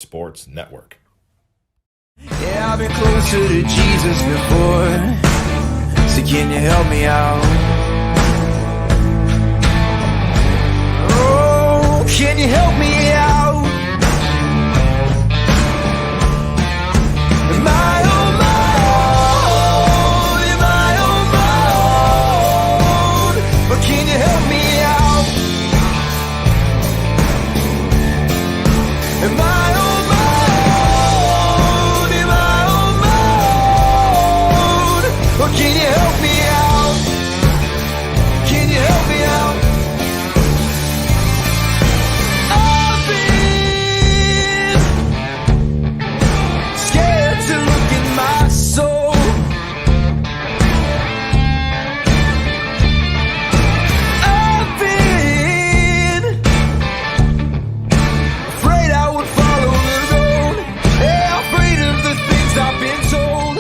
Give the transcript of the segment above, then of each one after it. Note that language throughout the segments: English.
Sports Network. Yeah, I've been closer to Jesus before, so can you help me out? Oh, can you help me out? Am I on my own? Am I on my own? But can you help me out? Am I on my own? Am I on my own? Or can you help me out? Can you help me out? I've been scared to look in my soul. I've been afraid I would follow the road. Yeah, afraid of the things I've been told.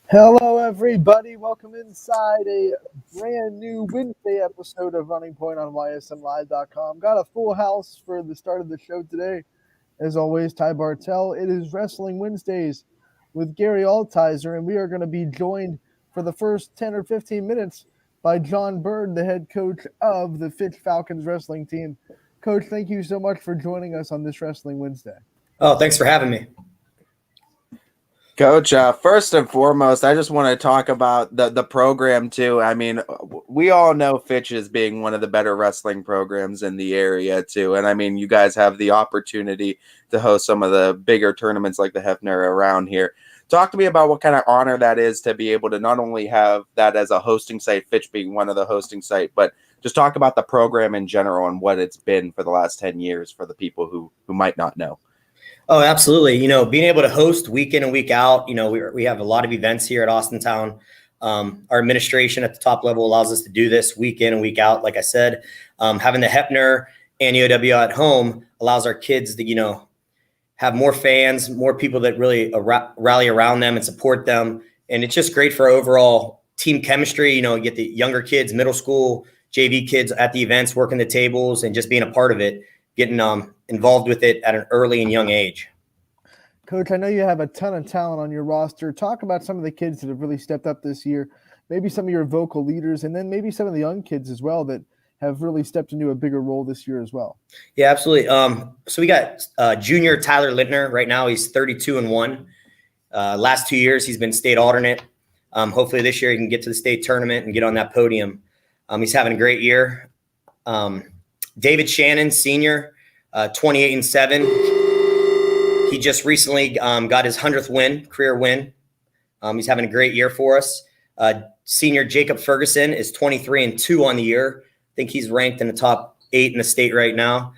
Hello, everybody. Welcome inside a brand new Wednesday episode of Running Point on ysnlive.com. Got a full house for the start of the show today. As always, Ty Bartell. It is Wrestling Wednesdays with Gary Altizer, and we are going to be joined for the first 10 or 15 minutes by John Bird, the head coach of the Fitch Falcons wrestling team. Coach, thank you so much for joining us on this Wrestling Wednesday. Oh, thanks for having me. Coach, first and foremost, I just want to talk about the program too. I mean, we all know Fitch as being one of the better wrestling programs in the area too. And I mean, you guys have the opportunity to host some of the bigger tournaments like the Hefner around here. Talk to me about what kind of honor that is to be able to not only have that as a hosting site, Fitch being one of the hosting site, but just talk about the program in general and what it's been for the last 10 years for the people who might not know. Oh, absolutely. You know, being able to host week in and week out, you know, we have a lot of events here at Austintown. Our administration at the top level allows us to do this week in and week out. Like I said, having the Hefner and UW at home allows our kids to, you know, have more fans, more people that really rally around them and support them. And it's just great for overall team chemistry. You know, you get the younger kids, middle school, JV kids at the events, working the tables and just being a part of it, getting involved with it at an early and young age. Coach, I know you have a ton of talent on your roster. Talk about some of the kids that have really stepped up this year, maybe some of your vocal leaders, and then maybe some of the young kids as well that have really stepped into a bigger role this year as well. Yeah, absolutely. So we got junior Tyler Littner right now. He's 32-1. Last 2 years, he's been state alternate. Hopefully this year he can get to the state tournament and get on that podium. He's having a great year. David Shannon, senior, 28-7. He just recently got his 100th career win. He's having a great year for us. Senior Jacob Ferguson is 23-2 on the year. I think he's ranked in the top 8 in the state right now.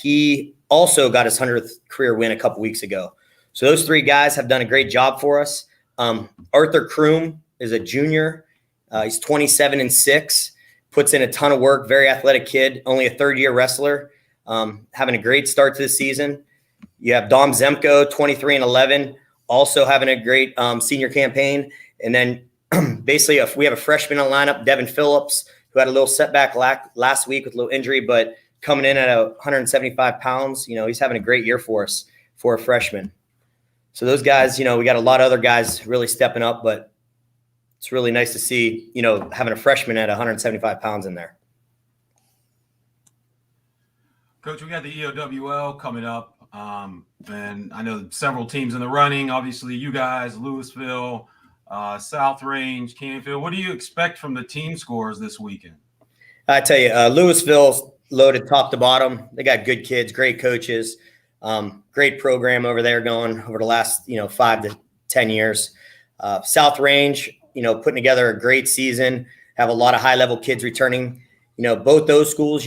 He also got his 100th career win a couple weeks ago. So those three guys have done a great job for us. Arthur Croom is a junior. He's 27-6. Puts in a ton of work, very athletic kid, only a third-year wrestler, having a great start to the season. You have Dom Zemko, 23-11, also having a great senior campaign. And then basically we have a freshman on lineup, Devin Phillips, who had a little setback last week with a little injury, but coming in at 175 pounds, you know, he's having a great year for us for a freshman. So those guys, you know, we got a lot of other guys really stepping up, but it's really nice to see, you know, having a freshman at 175 pounds in there. Coach, we got the EOWL coming up, and I know several teams in the running. Obviously, you guys, Louisville, South Range, Canfield. What do you expect from the team scores this weekend? I tell you, Louisville's loaded top to bottom. They got good kids, great coaches, great program over there going over the last, 5 to 10 years. South Range, putting together a great season, have a lot of high-level kids returning. Both those schools,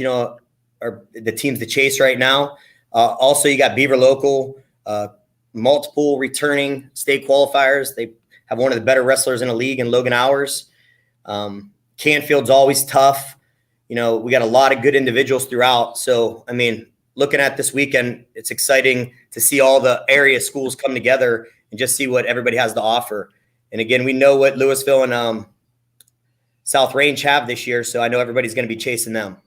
are the teams to chase right now. Also, you got Beaver Local, multiple returning state qualifiers. They have one of the better wrestlers in the league in Logan Hours. Canfield's always tough. We got a lot of good individuals throughout. So, looking at this weekend, it's exciting to see all the area schools come together and just see what everybody has to offer. And again, we know what Louisville and South Range have this year, so I know everybody's going to be chasing them.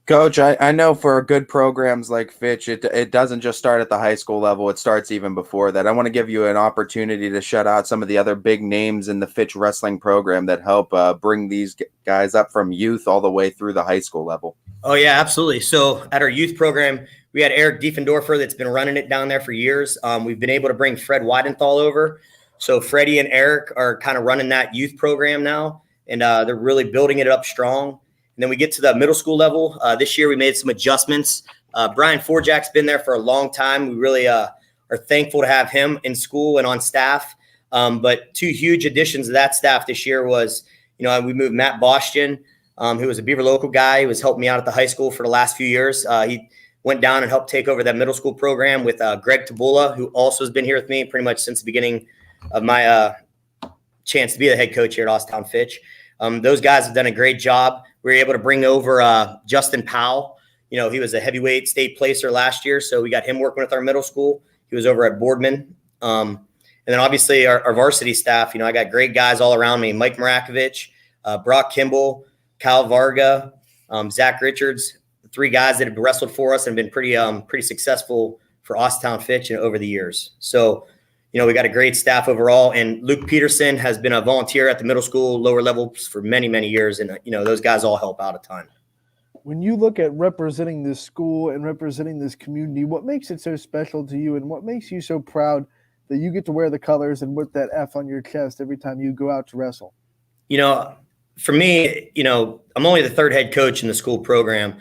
Coach, I know for good programs like Fitch, it doesn't just start at the high school level. It starts even before that. I want to give you an opportunity to shout out some of the other big names in the Fitch wrestling program that help bring these guys up from youth all the way through the high school level. Oh, yeah, absolutely. So at our youth program, we had Eric Diefendorfer that's been running it down there for years. We've been able to bring Fred Weidenthal over. So Freddie and Eric are kind of running that youth program now, and they're really building it up strong. And then we get to the middle school level. This year we made some adjustments. Brian Forjak's been there for a long time. We really are thankful to have him in school and on staff. But two huge additions to that staff this year was, we moved Matt Bostian, who was a Beaver local guy who was helping me out at the high school for the last few years. He went down and helped take over that middle school program with Greg Tabula, who also has been here with me pretty much since the beginning of my chance to be the head coach here at Austintown Fitch. Those guys have done a great job. We were able to bring over Justin Powell. He was a heavyweight state placer last year, so we got him working with our middle school. He was over at Boardman. And then obviously our varsity staff, I got great guys all around me. Mike Marakovich, Brock Kimball, Kyle Varga, Zach Richards, the three guys that have wrestled for us and been pretty successful for Austintown Fitch over the years. So, we got a great staff overall, and Luke Peterson has been a volunteer at the middle school, lower levels for many, many years. And, those guys all help out a ton. When you look at representing this school and representing this community, what makes it so special to you and what makes you so proud that you get to wear the colors and with that F on your chest every time you go out to wrestle? For me, I'm only the third head coach in the school program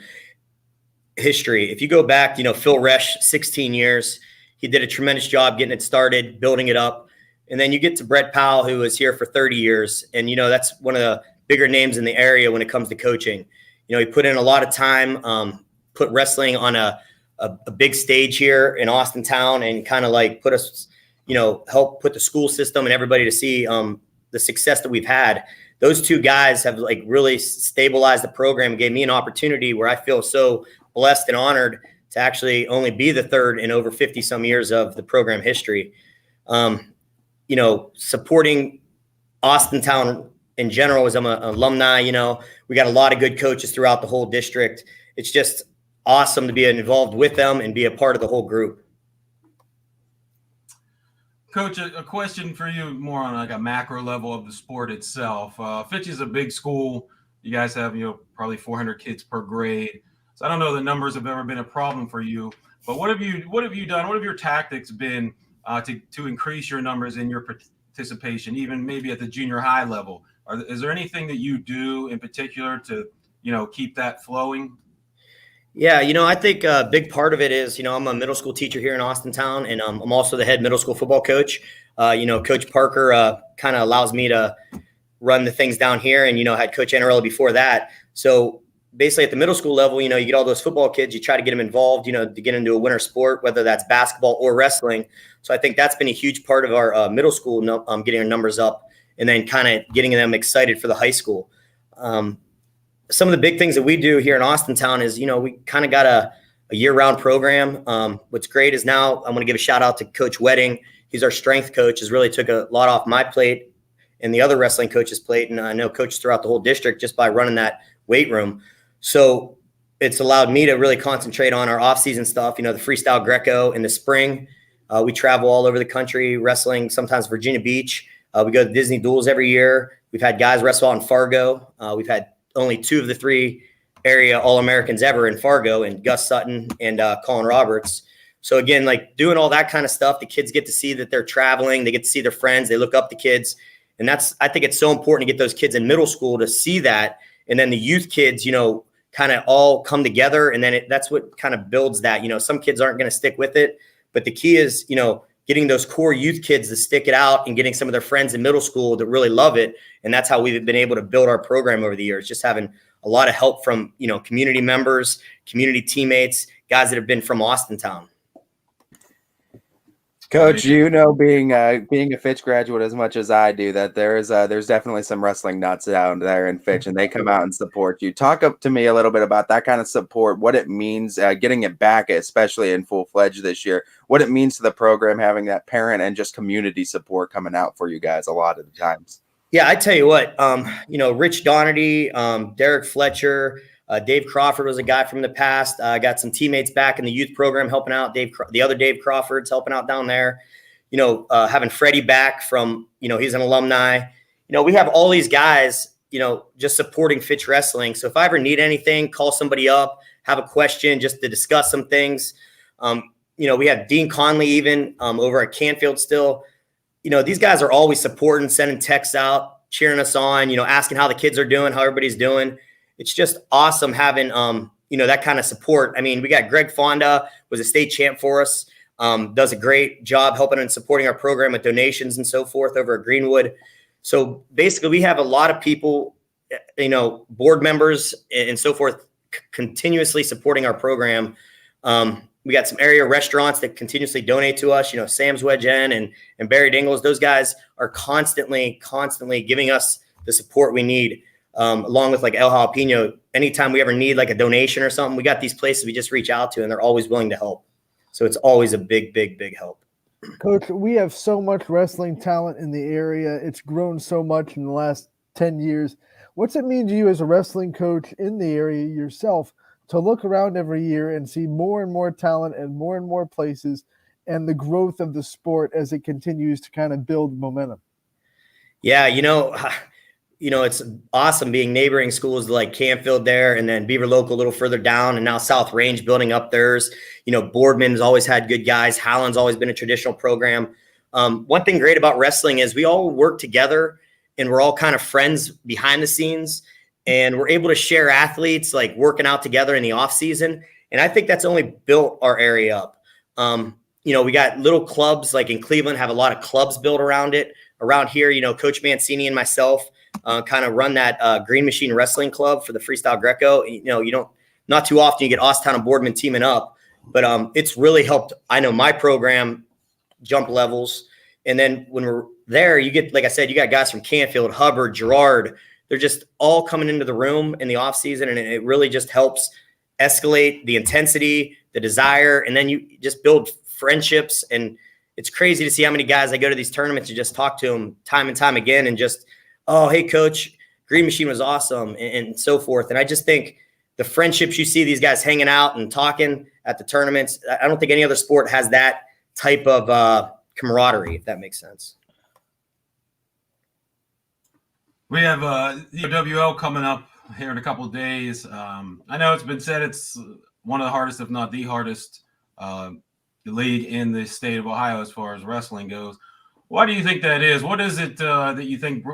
history. If you go back, Phil Resch, 16 years, he did a tremendous job getting it started, building it up. And then you get to Brett Powell, who was here for 30 years. And, that's one of the bigger names in the area when it comes to coaching. He put in a lot of time, put wrestling on a big stage here in Austintown and kind of like put us, help put the school system and everybody to see the success that we've had. Those two guys have really stabilized the program and gave me an opportunity where I feel so blessed and honored to actually only be the third in over 50 some years of the program history. Supporting Austintown in general, as I'm an alumni, we got a lot of good coaches throughout the whole district. It's just awesome to be involved with them and be a part of the whole group. Coach, a question for you more on a macro level of the sport itself. Fitch is a big school. You guys have, probably 400 kids per grade. So I don't know the numbers have ever been a problem for you, but what have you done? What have your tactics been to increase your numbers in your participation, even maybe at the junior high level? Is there anything that you do in particular to, keep that flowing? Yeah, I think a big part of it is, I'm a middle school teacher here in Austintown, and I'm also the head middle school football coach. Coach Parker kind of allows me to run the things down here, and, had Coach Anarella before that. So basically at the middle school level, you get all those football kids, you try to get them involved, to get into a winter sport, whether that's basketball or wrestling. So I think that's been a huge part of our middle school, getting our numbers up and then kind of getting them excited for the high school. Some of the big things that we do here in Austintown is, we kind of got a year-round program. What's great is now I'm going to give a shout out to Coach Wedding. He's our strength coach, has really took a lot off my plate and the other wrestling coach's plate. And I know coaches throughout the whole district just by running that weight room. So it's allowed me to really concentrate on our off-season stuff, the freestyle Greco in the spring. We travel all over the country wrestling, sometimes Virginia Beach. We go to Disney Duels every year. We've had guys wrestle out in Fargo. We've had only 2 of the 3 area All-Americans ever in Fargo, and Gus Sutton and Colin Roberts. So again, doing all that kind of stuff, the kids get to see that they're traveling. They get to see their friends. They look up to kids. And I think it's so important to get those kids in middle school to see that. And then the youth kids, kind of all come together. And then that's what kind of builds that. Some kids aren't going to stick with it. But the key is, getting those core youth kids to stick it out and getting some of their friends in middle school that really love it. And that's how we've been able to build our program over the years, just having a lot of help from, community members, community teammates, guys that have been from Austintown. Coach, being a Fitch graduate as much as I do, that there's definitely some wrestling nuts down there in Fitch, and they come out and support you. Talk up to me a little bit about that kind of support, what it means, getting it back, especially in full-fledged this year, what it means to the program, having that parent and just community support coming out for you guys a lot of the times. Yeah, I tell you what, Rich Donnerty, Derek Fletcher, Dave Crawford was a guy from the past. I got some teammates back in the youth program helping out. The other Dave Crawford's helping out down there. Having Freddie back from, he's an alumni. We have all these guys, just supporting Fitch Wrestling. So if I ever need anything, call somebody up, have a question just to discuss some things. We have Dean Conley even over at Canfield still. These guys are always supporting, sending texts out, cheering us on, asking how the kids are doing, how everybody's doing. It's just awesome having, that kind of support. I mean, we got Greg Fonda, was a state champ for us, does a great job helping and supporting our program with donations and so forth over at Greenwood. So basically we have a lot of people, board members and so forth, continuously supporting our program. We got some area restaurants that continuously donate to us, Sam's Wedge Inn and Barry Dingles. Those guys are constantly giving us the support we need. Along with like El Jalapeno, anytime we ever need like a donation or something, we got these places we just reach out to and they're always willing to help. So it's always a big help. Coach, we have so much wrestling talent in the area. It's grown so much in the last 10 years. What's it mean to you as a wrestling coach in the area yourself to look around every year and see more and more talent and more places and the growth of the sport as it continues to kind of build momentum? Yeah, it's awesome being neighboring schools like Canfield there and then Beaver Local a little further down and now South Range building up theirs. Boardman's always had good guys. Howland's always been a traditional program. One thing great about wrestling is we all work together and we're all kind of friends behind the scenes and we're able to share athletes like working out together in the off season. And I think that's only built our area up. We got little clubs like in Cleveland, have a lot of clubs built around it. Around here, Coach Mancini and myself kind of run that Green Machine Wrestling Club for the Freestyle Greco. Not too often you get Austin and Boardman teaming up, but it's really helped. I know my program jump levels. And then when we're there, you get, like I said, you got guys from Canfield, Hubbard, Girard. They're just all coming into the room in the off season. And it really just helps escalate the intensity, the desire. And then you just build friendships. And it's crazy to see how many guys I go to these tournaments and just talk to them time and time again. And just, oh, hey, coach, Green Machine was awesome and so forth. And I just think the friendships you see these guys hanging out and talking at the tournaments, I don't think any other sport has that type of camaraderie, if that makes sense. We have the WL coming up here in a couple of days. I know it's been said it's one of the hardest, if not the hardest, league in the state of Ohio as far as wrestling goes. Why do you think that is? What is it that you think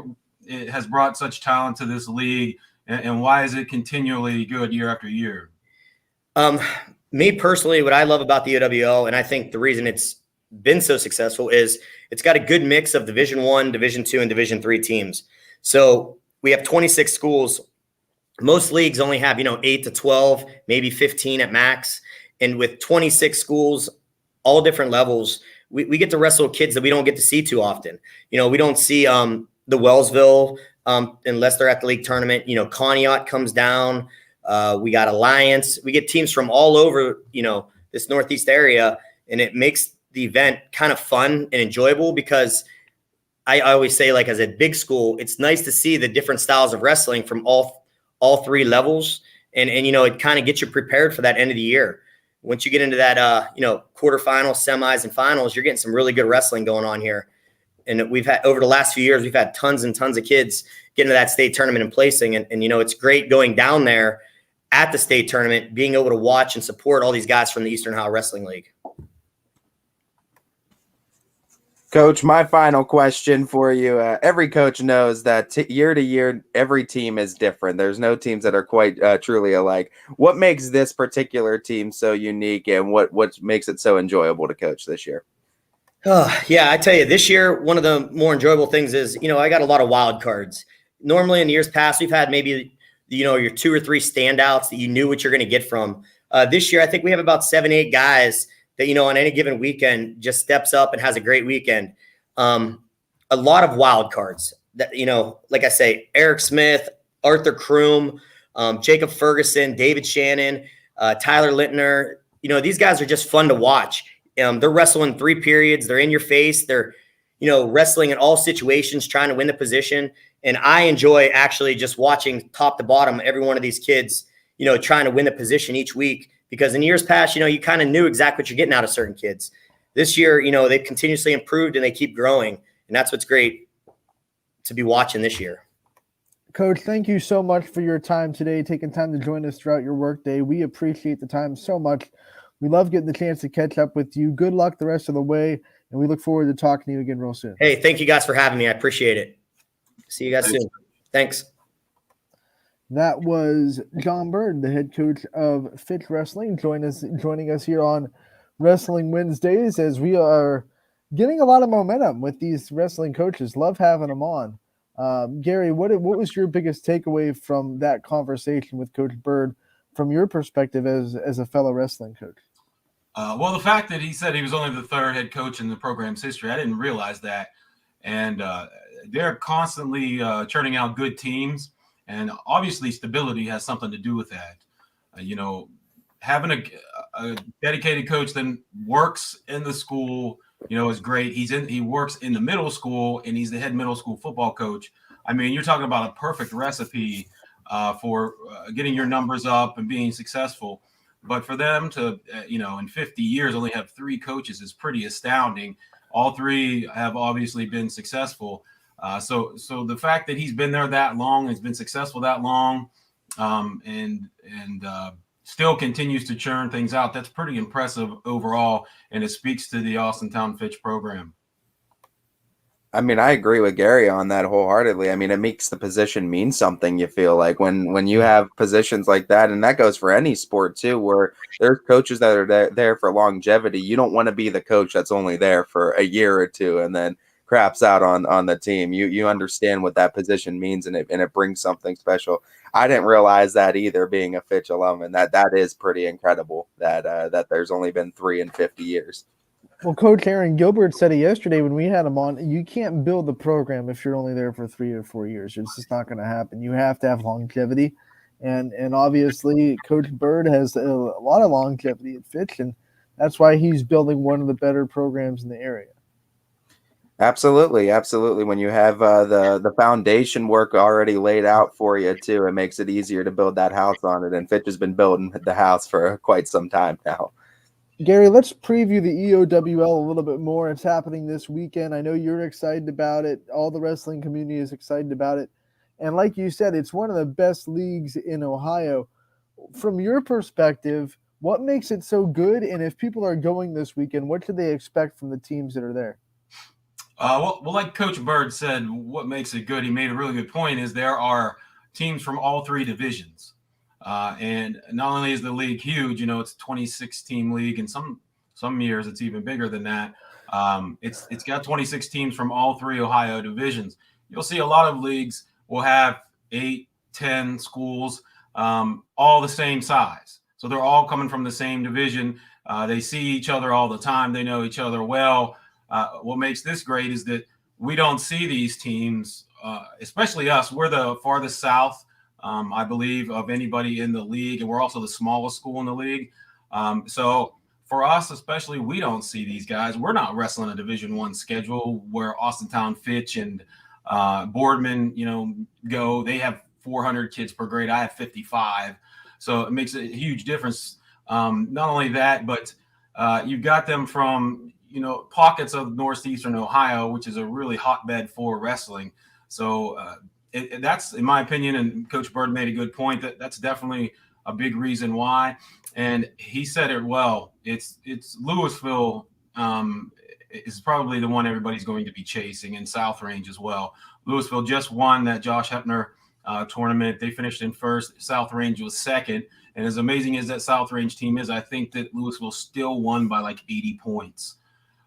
it has brought such talent to this league, and why is it continually good year after year? Me personally, what I love about the OWL, and I think the reason it's been so successful is it's got a good mix of Division I, Division II, and Division III teams. So we have 26 schools. Most leagues only have, 8 to 12, maybe 15 at max. And with 26 schools, all different levels, we get to wrestle kids that we don't get to see too often. We don't see the Wellsville unless they're at the league tournament. Conneaut comes down. We got Alliance. We get teams from all over, this Northeast area, and it makes the event kind of fun and enjoyable because I always say, like, as a big school, it's nice to see the different styles of wrestling from all three levels. And it kind of gets you prepared for that end of the year. Once you get into that, quarterfinals, semis, and finals, you're getting some really good wrestling going on here. And we've had, over the last few years, we've had tons and tons of kids get into that state tournament and placing. And it's great going down there at the state tournament, being able to watch and support all these guys from the Eastern Ohio Wrestling League. Coach, my final question for you. Every coach knows that year to year, every team is different. There's no teams that are quite truly alike. What makes this particular team so unique, and what makes it so enjoyable to coach this year? Yeah, I tell you, this year, one of the more enjoyable things is, I got a lot of wild cards. Normally in years past, we've had maybe, your 2 or 3 standouts that you knew what you're going to get from. This year, I think we have about 7, 8 guys that, on any given weekend just steps up and has a great weekend. A lot of wild cards that, like I say, Eric Smith, Arthur Croom, Jacob Ferguson, David Shannon, Tyler Littner. These guys are just fun to watch. They're wrestling 3 periods. They're in your face. They're, wrestling in all situations, trying to win the position. And I enjoy actually just watching top to bottom every one of these kids, trying to win the position each week, because in years past, you kind of knew exactly what you're getting out of certain kids. This year, they've continuously improved and they keep growing. And that's what's great to be watching this year. Coach, thank you so much for your time today, taking time to join us throughout your workday. We appreciate the time so much. We love getting the chance to catch up with you. Good luck the rest of the way, and we look forward to talking to you again real soon. Hey, thank you guys for having me. I appreciate it. See you guys soon. Thanks. That was John Bird, the head coach of Fitch Wrestling, joining us here on Wrestling Wednesdays, as we are getting a lot of momentum with these wrestling coaches. Love having them on. Gary, what was your biggest takeaway from that conversation with Coach Bird from your perspective as a fellow wrestling coach? Well, the fact that he said he was only the third head coach in the program's history, I didn't realize that. And they're constantly churning out good teams. And obviously stability has something to do with that. Having a dedicated coach that works in the school, is great. He works in the middle school, and he's the head middle school football coach. I mean, you're talking about a perfect recipe for getting your numbers up and being successful. But for them to, in 50 years, only have 3 coaches is pretty astounding. All 3 have obviously been successful. So the fact that he's been there that long, has been successful that long, and still continues to churn things out, that's pretty impressive overall, and it speaks to the Austintown Fitch program. I mean, I agree with Gary on that wholeheartedly. I mean, it makes the position mean something, you feel like, when you have positions like that, and that goes for any sport too, where there's coaches that are there for longevity. You don't want to be the coach that's only there for a year or two and then craps out on the team. You understand what that position means, and it brings something special. I didn't realize that either, being a Fitch alum, and that is pretty incredible that there's only been 3 in 50 years. Well, Coach Aaron Gilbert said it yesterday when we had him on. You can't build the program if you're only there for 3 or 4 years. It's just not going to happen. You have to have longevity, and obviously Coach Bird has a lot of longevity at Fitch, and that's why he's building one of the better programs in the area. Absolutely. When you have the foundation work already laid out for you too, it makes it easier to build that house on it. And Fitch has been building the house for quite some time now. Gary, let's preview the EOWL a little bit more. It's happening this weekend. I know you're excited about it. All the wrestling community is excited about it. And like you said, it's one of the best leagues in Ohio. From your perspective, what makes it so good? And if people are going this weekend, what should they expect from the teams that are there? Well, like Coach Bird said, what makes it good, he made a really good point, is there are teams from all 3 divisions. And not only is the league huge, it's a 26-team league, and some years it's even bigger than that. It's got 26 teams from all 3 Ohio divisions. You'll see a lot of leagues will have 8, 10 schools, all the same size. So they're all coming from the same division. They see each other all the time. They know each other well. What makes this great is that we don't see these teams, especially us. We're the farthest south, I believe, of anybody in the league, and we're also the smallest school in the league. So for us, especially, we don't see these guys. We're not wrestling a Division I schedule where Austintown Fitch and Boardman, go. They have 400 kids per grade. I have 55. So it makes a huge difference. Not only that, but you've got them from pockets of northeastern Ohio, which is a really hotbed for wrestling. So that's, in my opinion, and Coach Bird made a good point, that's definitely a big reason why. And he said it well. It's Louisville is probably the one everybody's going to be chasing, and South Range as well. Louisville just won that Josh Hepner tournament. They finished in first. South Range was second. And as amazing as that South Range team is, I think that Louisville still won by like 80 points.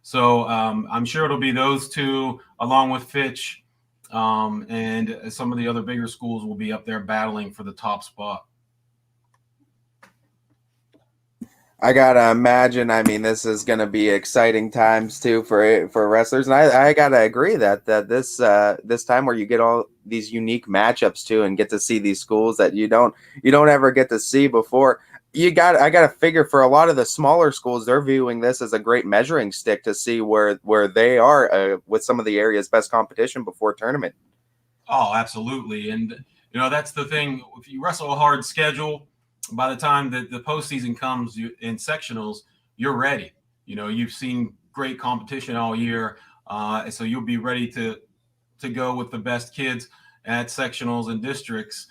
So I'm sure it'll be those 2 along with Fitch, and some of the other bigger schools will be up there battling for the top spot. I gotta imagine. I mean, this is gonna be exciting times too for wrestlers, and I gotta agree that this time where you get all these unique matchups too, and get to see these schools that you don't ever get to see before. I gotta figure for a lot of the smaller schools, they're viewing this as a great measuring stick to see where they are with some of the area's best competition before tournament. Oh, absolutely, and that's the thing. If you wrestle a hard schedule, by the time that the postseason comes in sectionals, you're ready. You've seen great competition all year, and so you'll be ready to go with the best kids at sectionals and districts.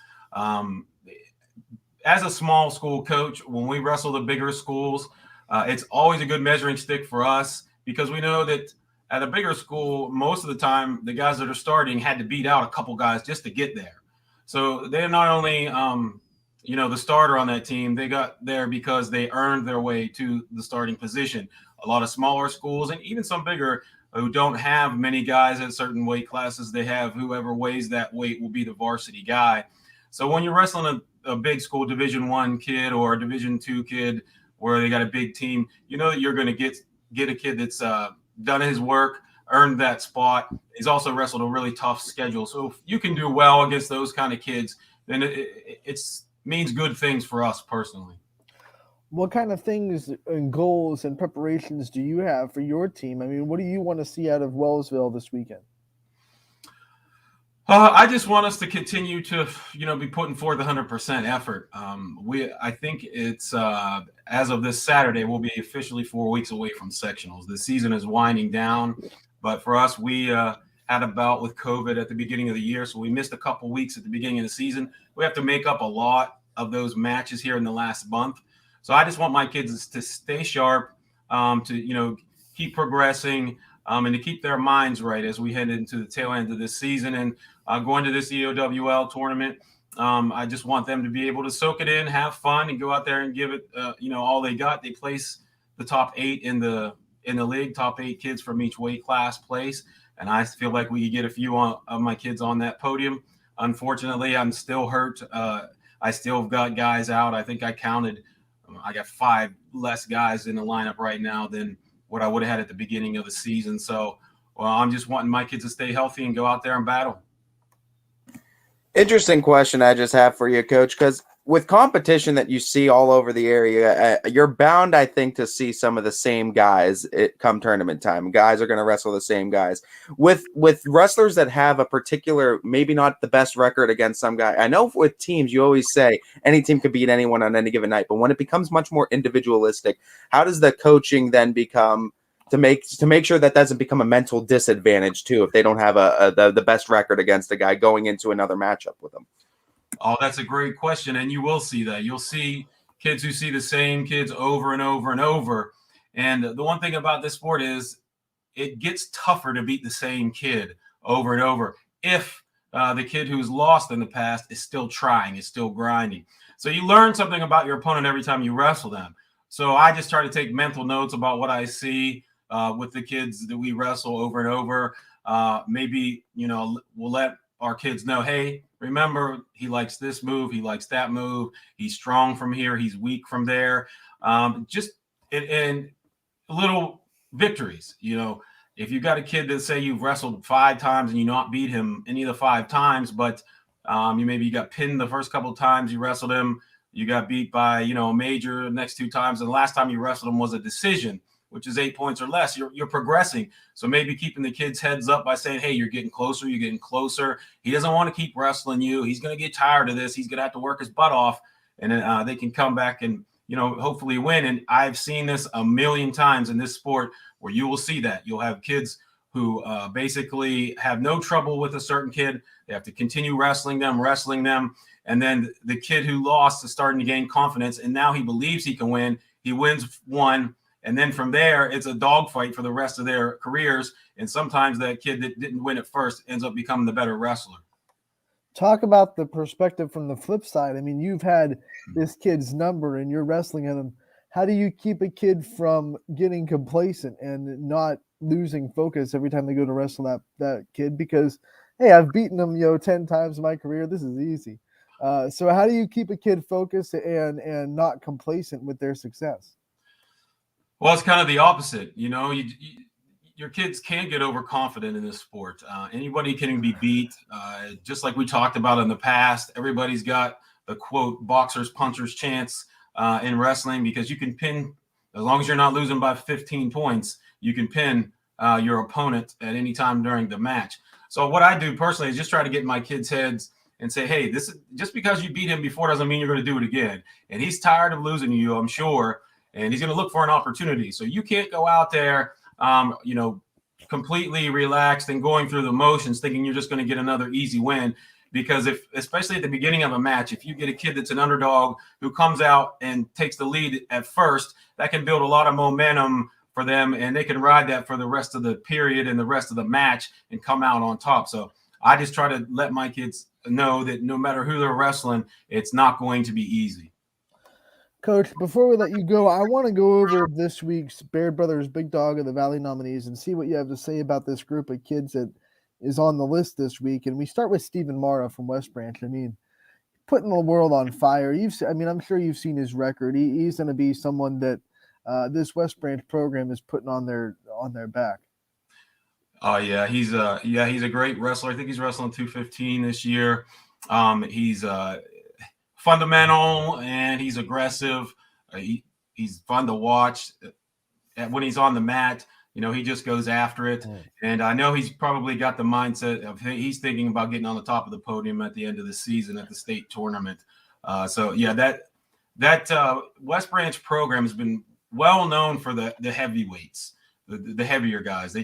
As a small school coach, when we wrestle the bigger schools, it's always a good measuring stick for us, because we know that at a bigger school, most of the time, the guys that are starting had to beat out a couple guys just to get there. So they're not only, the starter on that team, they got there because they earned their way to the starting position. A lot of smaller schools, and even some bigger, who don't have many guys at certain weight classes, they have whoever weighs that weight will be the varsity guy. So when you're wrestling a big school Division I kid or a Division II kid where they got a big team, you know that you're going to get a kid that's done his work, earned that spot. He's also wrestled a really tough schedule. So if you can do well against those kind of kids, then it means good things for us personally. What kind of things and goals and preparations do you have for your team? I mean, what do you want to see out of Wellsville this weekend? I just want us to continue to, be putting forth 100% effort. I think it's as of this Saturday, we'll be officially 4 weeks away from sectionals. The season is winding down, but for us, we had a bout with COVID at the beginning of the year, so we missed a couple weeks at the beginning of the season. We have to make up a lot of those matches here in the last month. So I just want my kids to stay sharp, to keep progressing, and to keep their minds right as we head into the tail end of this season and going to this EOWL tournament. I just want them to be able to soak it in, have fun, and go out there and give it, all they got. They place the top 8 in the league, top 8 kids from each weight class place, and I feel like we could get a few of my kids on that podium. Unfortunately, I'm still hurt. I still have got guys out. I think I counted. I got 5 less guys in the lineup right now than what I would have had at the beginning of the season. So, I'm just wanting my kids to stay healthy and go out there and battle. Interesting question I just have for you, Coach, because with competition that you see all over the area, you're bound, I think, to see some of the same guys come tournament time. Guys are going to wrestle the same guys. With wrestlers that have a particular, maybe not the best record against some guy. I know with teams, you always say any team could beat anyone on any given night, but when it becomes much more individualistic, how does the coaching then become to make sure that doesn't become a mental disadvantage too if they don't have the best record against a guy going into another matchup with them? Oh, that's a great question. And you will see that. You'll see kids who see the same kids over and over and over. And the one thing about this sport is it gets tougher to beat the same kid over and over if the kid who's lost in the past is still trying, is still grinding. So you learn something about your opponent every time you wrestle them. So I just try to take mental notes about what I see with the kids that we wrestle over and over. Maybe, we'll let our kids know, hey, remember, he likes this move, he likes that move, he's strong from here, he's weak from there. Just and little victories. If you got a kid that say you've wrestled 5 times and you not beat him any of the 5 times, but you got pinned the first couple of times you wrestled him, you got beat by a major the next 2 times, and the last time you wrestled him was a decision, which is 8 points or less. You're progressing. So maybe keeping the kids' heads up by saying, hey, you're getting closer. He doesn't want to keep wrestling you. He's going to get tired of this. He's going to have to work his butt off, and then they can come back and, hopefully win. And I've seen this a million times in this sport where you will see that. You'll have kids who basically have no trouble with a certain kid. They have to continue wrestling them. And then the kid who lost is starting to gain confidence, and now he believes he can win. He wins one. And then from there, it's a dogfight for the rest of their careers. And sometimes that kid that didn't win at first ends up becoming the better wrestler. Talk about the perspective from the flip side. I mean, you've had this kid's number and you're wrestling at him. How do you keep a kid from getting complacent and not losing focus every time they go to wrestle that kid? Because, hey, I've beaten them, 10 times in my career. This is easy. So how do you keep a kid focused and not complacent with their success? Well, it's kind of the opposite. Your kids can't get overconfident in this sport. Anybody can be beat. Just like we talked about in the past, everybody's got the quote boxer's puncher's chance in wrestling, because you can pin, as long as you're not losing by 15 points, you can pin your opponent at any time during the match. So what I do personally is just try to get in my kids' heads and say, hey, this is just because you beat him before doesn't mean you're going to do it again. And he's tired of losing to you, I'm sure, and he's going to look for an opportunity. So you can't go out there, completely relaxed and going through the motions thinking you're just going to get another easy win. Because especially at the beginning of a match, if you get a kid that's an underdog who comes out and takes the lead at first, that can build a lot of momentum for them, and they can ride that for the rest of the period and the rest of the match and come out on top. So I just try to let my kids know that no matter who they're wrestling, it's not going to be easy. Coach, before we let you go, I want to go over this week's Baird Brothers Big Dog of the Valley nominees and see what you have to say about this group of kids that is on the list this week. And we start with Stephen Mara from West Branch. I mean, putting the world on fire. I'm sure you've seen his record. He's going to be someone that this West Branch program is putting on their back. Oh yeah, he's a great wrestler. I think he's wrestling 215 this year. He's fundamental and he's aggressive. He's fun to watch. When he's on the mat, he just goes after it. And I know he's probably got the mindset of he's thinking about getting on the top of the podium at the end of the season at the state tournament. That West Branch program has been well known for the heavyweights, the heavier guys.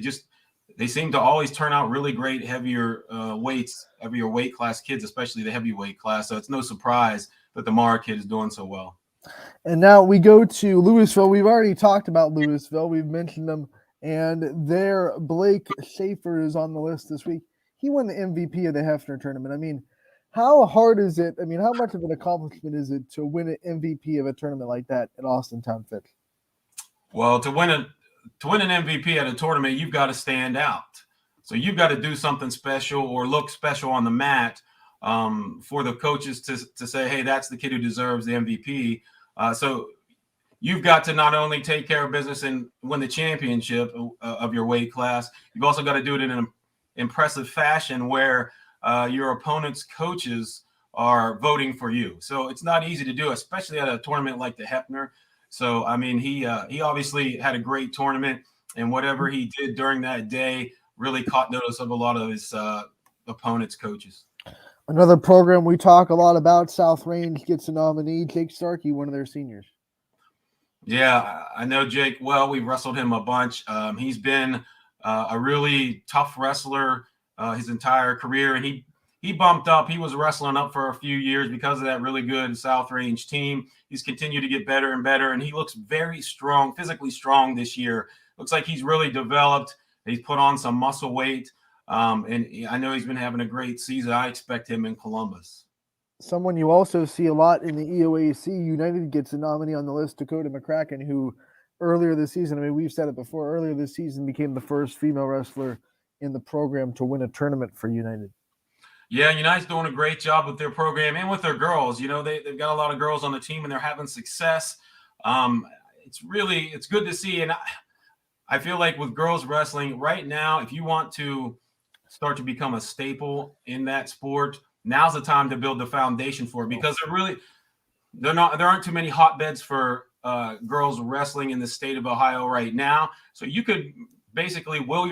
They seem to always turn out really great heavier weight class kids, especially the heavyweight class. So it's no surprise that the Mara kid is doing so well. And now we go to Louisville. We've already talked about Louisville. We've mentioned them. And there, Blake Schaefer is on the list this week. He won the MVP of the Hefner tournament. I mean, how hard is it? I mean, how much of an accomplishment is it to win an MVP of a tournament like that at Austin Town Fitch? Well, to win an MVP at a tournament, you've got to stand out. So you've got to do something special or look special on the mat for the coaches to say, hey, that's the kid who deserves the MVP. So you've got to not only take care of business and win the championship of your weight class, you've also got to do it in an impressive fashion where your opponent's coaches are voting for you. So it's not easy to do, especially at a tournament like the Hefner. So, I mean, he obviously had a great tournament, and whatever he did during that day really caught notice of a lot of his opponent's coaches. Another program we talk a lot about, South Range, gets a nominee, Jake Starkey, one of their seniors. Yeah, I know Jake well. We've wrestled him a bunch. He's been a really tough wrestler his entire career, and he bumped up. He was wrestling up for a few years because of that really good South Range team. He's continued to get better and better, and he looks very strong, physically strong this year. Looks like he's really developed. He's put on some muscle weight, and I know he's been having a great season. I expect him in Columbus. Someone you also see a lot in the EOAC United gets a nominee on the list, Dakota Mccracken, who earlier this season, I mean, we've said it before, earlier this season became the first female wrestler in the program to win a tournament for United. Yeah, United's doing a great job with their program and with their girls. They've got a lot of girls on the team and they're having success. It's good to see. And I feel like with girls wrestling right now, if you want to start to become a staple in that sport, now's the time to build the foundation for it, because there aren't too many hotbeds for girls wrestling in the state of Ohio right now. So you could basically form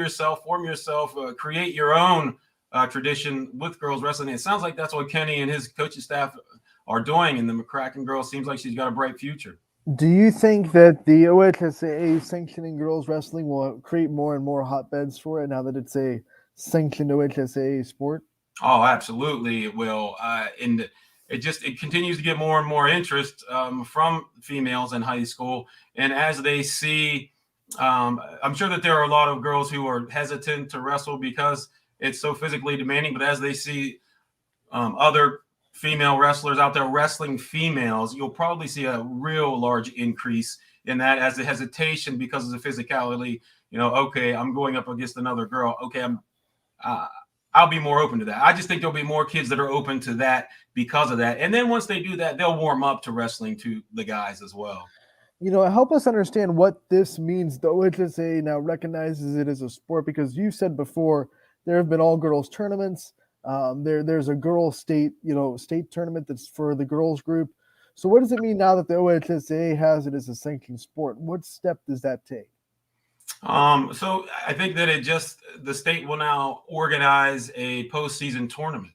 yourself, create your own tradition with girls wrestling. It sounds like that's what Kenny and his coaching staff are doing, and the McCracken girl seems like she's got a bright future. Do you think that the OHSAA sanctioning girls wrestling will create more and more hotbeds for it now that it's a sanctioned OHSAA sport? Oh, absolutely, it will. And it continues to get more and more interest from females in high school. And as they see, I'm sure that there are a lot of girls who are hesitant to wrestle because it's so physically demanding. But as they see other female wrestlers out there wrestling females, you'll probably see a real large increase in that as the hesitation because of the physicality. Okay, I'm going up against another girl. Okay, I'll be more open to that. I just think there'll be more kids that are open to that because of that. And then once they do that, they'll warm up to wrestling to the guys as well. Help us understand what this means. The OHSAA now recognizes it as a sport, because you said before there have been all girls tournaments. There's a girls state tournament that's for the girls group. So what does it mean now that the OHSAA has it as a sanctioned sport? What step does that take? So I think that the state will now organize a postseason tournament.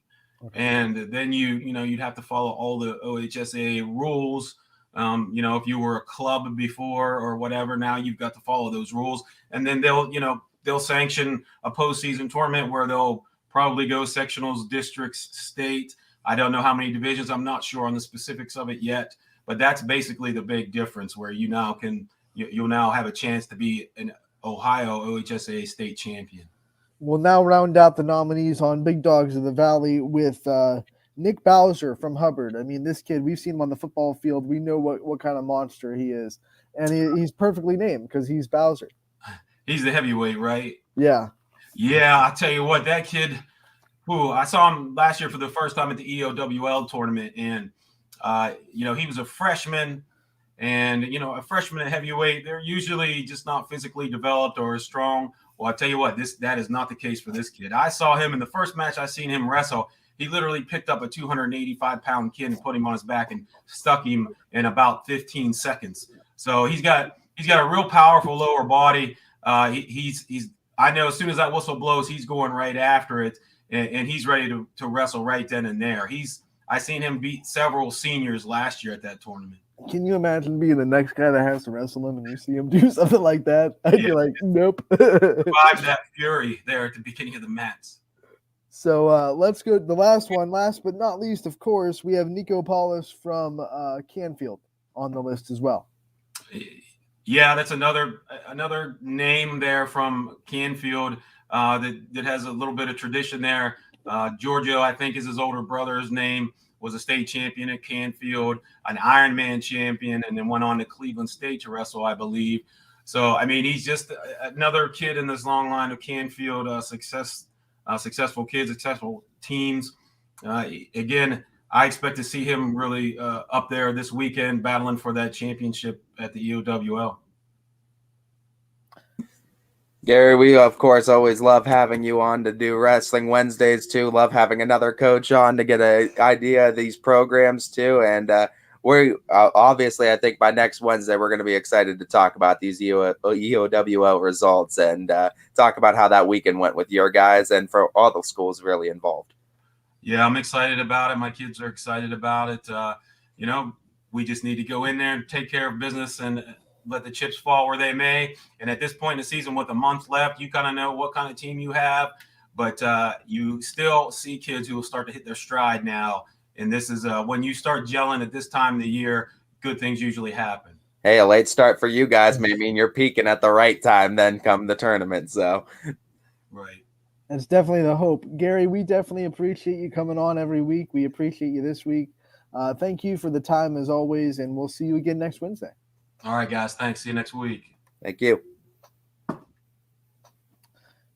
And then you'd have to follow all the OHSAA rules. If you were a club before or whatever, now you've got to follow those rules. And then they'll sanction a postseason tournament where they'll probably go sectionals, districts, state. I don't know how many divisions. I'm not sure on the specifics of it yet, but that's basically the big difference, where you'll now have a chance to be an Ohio OHSAA state champion. We'll now round out the nominees on Big Dogs of the Valley with Nick Bowser from Hubbard. I mean, this kid, we've seen him on the football field. We know what kind of monster he is. And he's perfectly named because he's Bowser. He's the heavyweight, right? Yeah. Yeah, I tell you what, that kid, I saw him last year for the first time at the EOWL tournament. And, he was a freshman. And, a freshman at heavyweight, they're usually just not physically developed or as strong. Well, I tell you what, that is not the case for this kid. I saw him in the first match I seen him wrestle. He literally picked up a 285-pound kid and put him on his back and stuck him in about 15 seconds. So he's got a real powerful lower body. I know as soon as that whistle blows, he's going right after it, and he's ready to wrestle right then and there. I seen him beat several seniors last year at that tournament. Can you imagine being the next guy that has to wrestle him and you see him do something like that? I'd be like, nope. Survive that fury there at the beginning of the match. So let's go to the last one. Last but not least, of course, we have Nico Paulus from Canfield on the list as well. Yeah, that's another name there from Canfield that has a little bit of tradition there. Giorgio, I think, is his older brother's name. Was a state champion at Canfield, an Ironman champion, and then went on to Cleveland State to wrestle, I believe. So, I mean, he's just another kid in this long line of Canfield successful kids, successful teams. Again, I expect to see him really up there this weekend battling for that championship at the EOWL. Gary, we, of course, always love having you on to do Wrestling Wednesdays, too. Love having another coach on to get an idea of these programs, too. And we're obviously, I think by next Wednesday, we're going to be excited to talk about these EOWL results and talk about how that weekend went with your guys and for all the schools really involved. Yeah, I'm excited about it. My kids are excited about it. We just need to go in there and take care of business and let the chips fall where they may. And at this point in the season, with a month left, you kind of know what kind of team you have. But you still see kids who will start to hit their stride now. And this is when you start gelling at this time of the year, good things usually happen. Hey, a late start for you guys may mean you're peaking at the right time then come the tournament. So, right. That's definitely the hope. Gary, we definitely appreciate you coming on every week. We appreciate you this week. Thank you for the time as always, and we'll see you again next Wednesday. All right, guys. Thanks. See you next week. Thank you.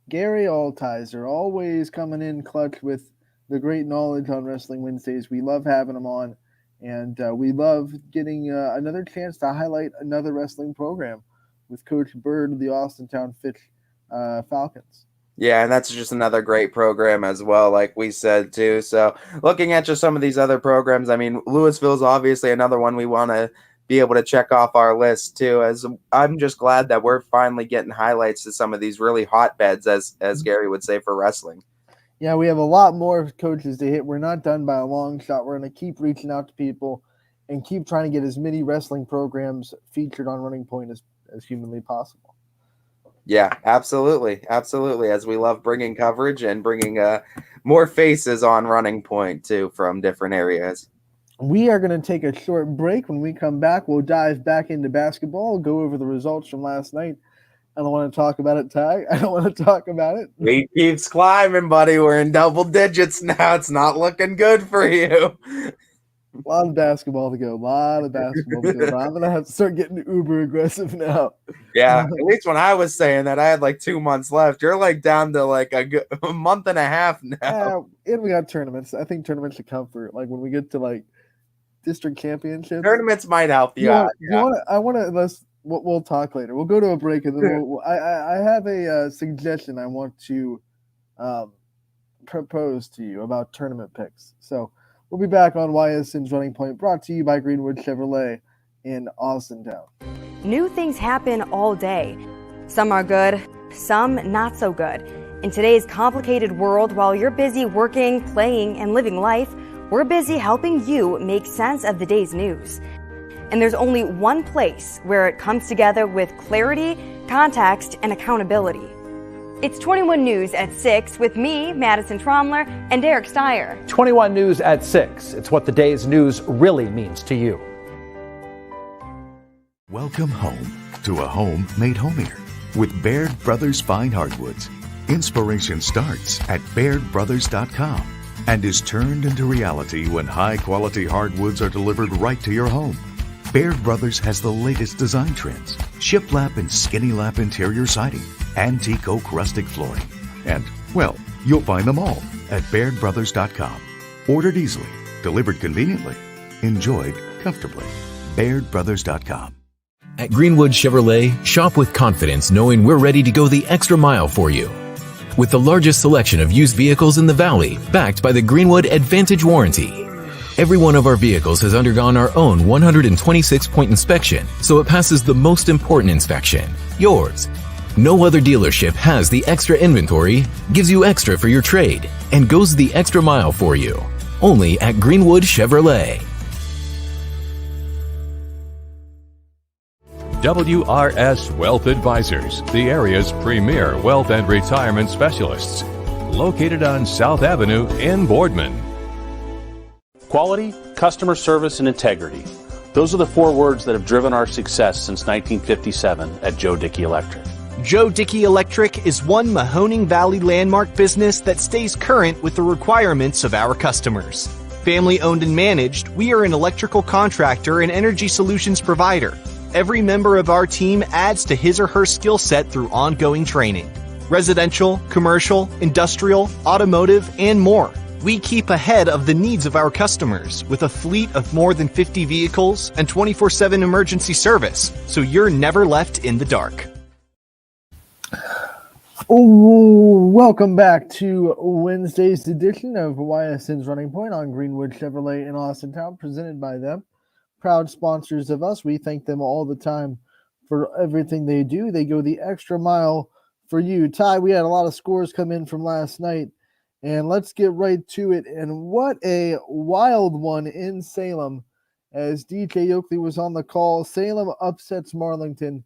Gary Altizer, always coming in clutch with the great knowledge on Wrestling Wednesdays. We love having him on, and we love getting another chance to highlight another wrestling program with Coach Bird of the Austintown Fitch Falcons. Yeah, and that's just another great program as well, like we said, too. So looking at just some of these other programs, I mean, Louisville's obviously another one we want to be able to check off our list, too. As I'm just glad that we're finally getting highlights to some of these really hotbeds, as Gary would say, for wrestling. Yeah, we have a lot more coaches to hit. We're not done by a long shot. We're going to keep reaching out to people and keep trying to get as many wrestling programs featured on Running Point as humanly possible. Yeah, absolutely. Absolutely. As we love bringing coverage and bringing more faces on Running Point, too, from different areas. We are going to take a short break. When we come back, we'll dive back into basketball, go over the results from last night. I don't want to talk about it, Ty. I don't want to talk about it. We keeps climbing, buddy. We're in double digits now. It's not looking good for you. A lot of basketball to go. I'm going to have to start getting uber aggressive now. Yeah, at least when I was saying that, I had like 2 months left. You're like down to like a month and a half now. And we got tournaments. I think tournaments should come for like when we get to like district championships. Tournaments might help you out. We'll talk later. We'll go to a break, and then I have a suggestion I want to propose to you about tournament picks. So we'll be back on Ysn Running Point, brought to you by Greenwood Chevrolet in Austintown. New things happen all day. Some are good, some not so good. In today's complicated world, while you're busy working, playing, and living life, we're busy helping you make sense of the day's news. And there's only one place where it comes together with clarity, context, and accountability. It's 21 News at 6 with me, Madison Tromler, and Derek Steyer. 21 News at 6. It's what the day's news really means to you. Welcome home to a home made homier with Baird Brothers Fine Hardwoods. Inspiration starts at BairdBrothers.com and is turned into reality when high-quality hardwoods are delivered right to your home. Baird Brothers has the latest design trends, shiplap and skinny lap interior siding, antique oak rustic flooring, and, well, you'll find them all at BairdBrothers.com. Ordered easily, delivered conveniently, enjoyed comfortably. BairdBrothers.com. At Greenwood Chevrolet, shop with confidence knowing we're ready to go the extra mile for you. With the largest selection of used vehicles in the Valley, backed by the Greenwood Advantage Warranty. Every one of our vehicles has undergone our own 126-point inspection, so it passes the most important inspection, yours. No other dealership has the extra inventory, gives you extra for your trade, and goes the extra mile for you. Only at Greenwood Chevrolet. WRS Wealth Advisors, the area's premier wealth and retirement specialists. Located on South Avenue in Boardman. Quality, customer service, and integrity. Those are the 4 words that have driven our success since 1957 at Joe Dickey Electric. Joe Dickey Electric is one Mahoning Valley landmark business that stays current with the requirements of our customers. Family owned and managed, we are an electrical contractor and energy solutions provider. Every member of our team adds to his or her skill set through ongoing training. Residential, commercial, industrial, automotive, and more. We keep ahead of the needs of our customers with a fleet of more than 50 vehicles and 24/7 emergency service, so you're never left in the dark. Welcome back to Wednesday's edition of Ysn's Running Point on Greenwood Chevrolet in Austintown, presented by them. Proud sponsors of us. We thank them all the time for everything they do. They go the extra mile for you. Ty, we had a lot of scores come in from last night, and let's get right to it. And what a wild one in Salem as DJ Oakley was on the call. Salem upsets Marlington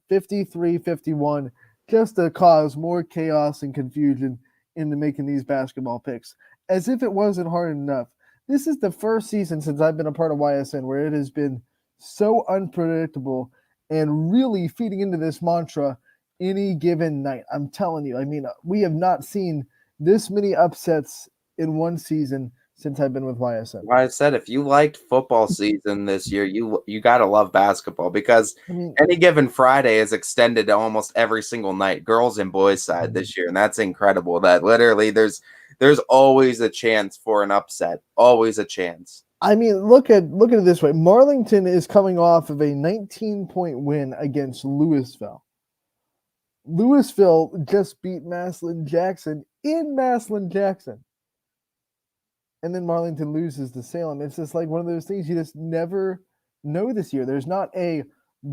53-51, just to cause more chaos and confusion into making these basketball picks. As if it wasn't hard enough. This is the first season since I've been a part of YSN where it has been so unpredictable and really feeding into this mantra any given night. I'm telling you, I mean, we have not seen this many upsets in one season since I've been with YSN. Well, I said, if you liked football season this year, you got to love basketball because any given Friday is extended to almost every single night, girls and boys side this year. And that's incredible that literally there's always a chance for an upset, always a chance. I mean, look at it this way. Marlington is coming off of a 19-point win against Louisville. Louisville just beat Massillon Jackson in Massillon Jackson. And then Marlington loses to Salem. It's just like one of those things you just never know this year. There's not a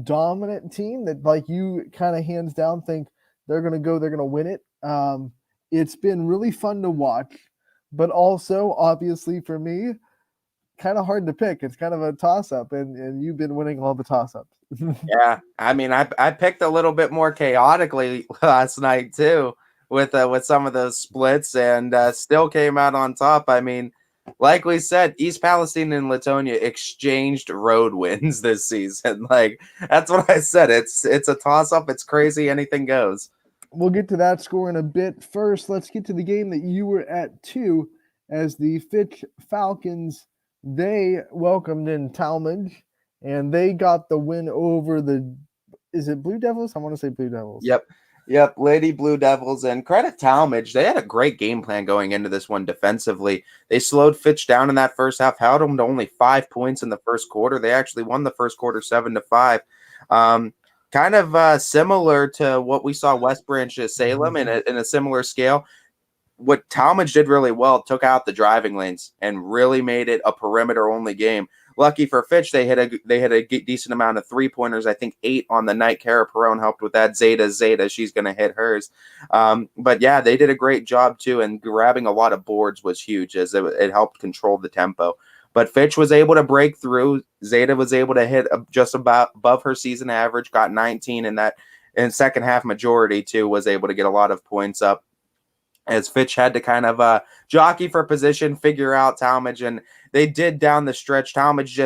dominant team that like you kind of hands down think they're going to win it. It's been really fun to watch, but also obviously for me, kind of hard to pick. It's kind of a toss-up, and you've been winning all the toss-ups. Yeah, I mean, I picked a little bit more chaotically last night too with some of those splits, and still came out on top. I mean, like we said, East Palestine and Latonia exchanged road wins this season. Like that's what I said. It's a toss-up. It's crazy. Anything goes. We'll get to that score in a bit. First, let's get to the game that you were at too, as the Fitch Falcons, they welcomed in Talmadge, and they got the win over is it Blue Devils? I want to say Blue Devils. Yep, Lady Blue Devils. And credit Talmadge. They had a great game plan going into this one defensively. They slowed Fitch down in that first half, held them to only 5 points in the first quarter. They actually won the first quarter 7-5. Kind of similar to what we saw West Branch at Salem in a similar scale. What Talmadge did really well, took out the driving lanes and really made it a perimeter-only game. lucky for Fitch, they hit a decent amount of 3-pointers. I think 8 on the night. Kara Perrone helped with that. Zeta, she's going to hit hers. But yeah, they did a great job too, and grabbing a lot of boards was huge as it helped control the tempo. But Fitch was able to break through. Zeta was able to hit just about above her season average, got 19 in that. And second half majority too, was able to get a lot of points up, as Fitch had to kind of jockey for position, figure out Talmadge, and they did down the stretch. Talmadge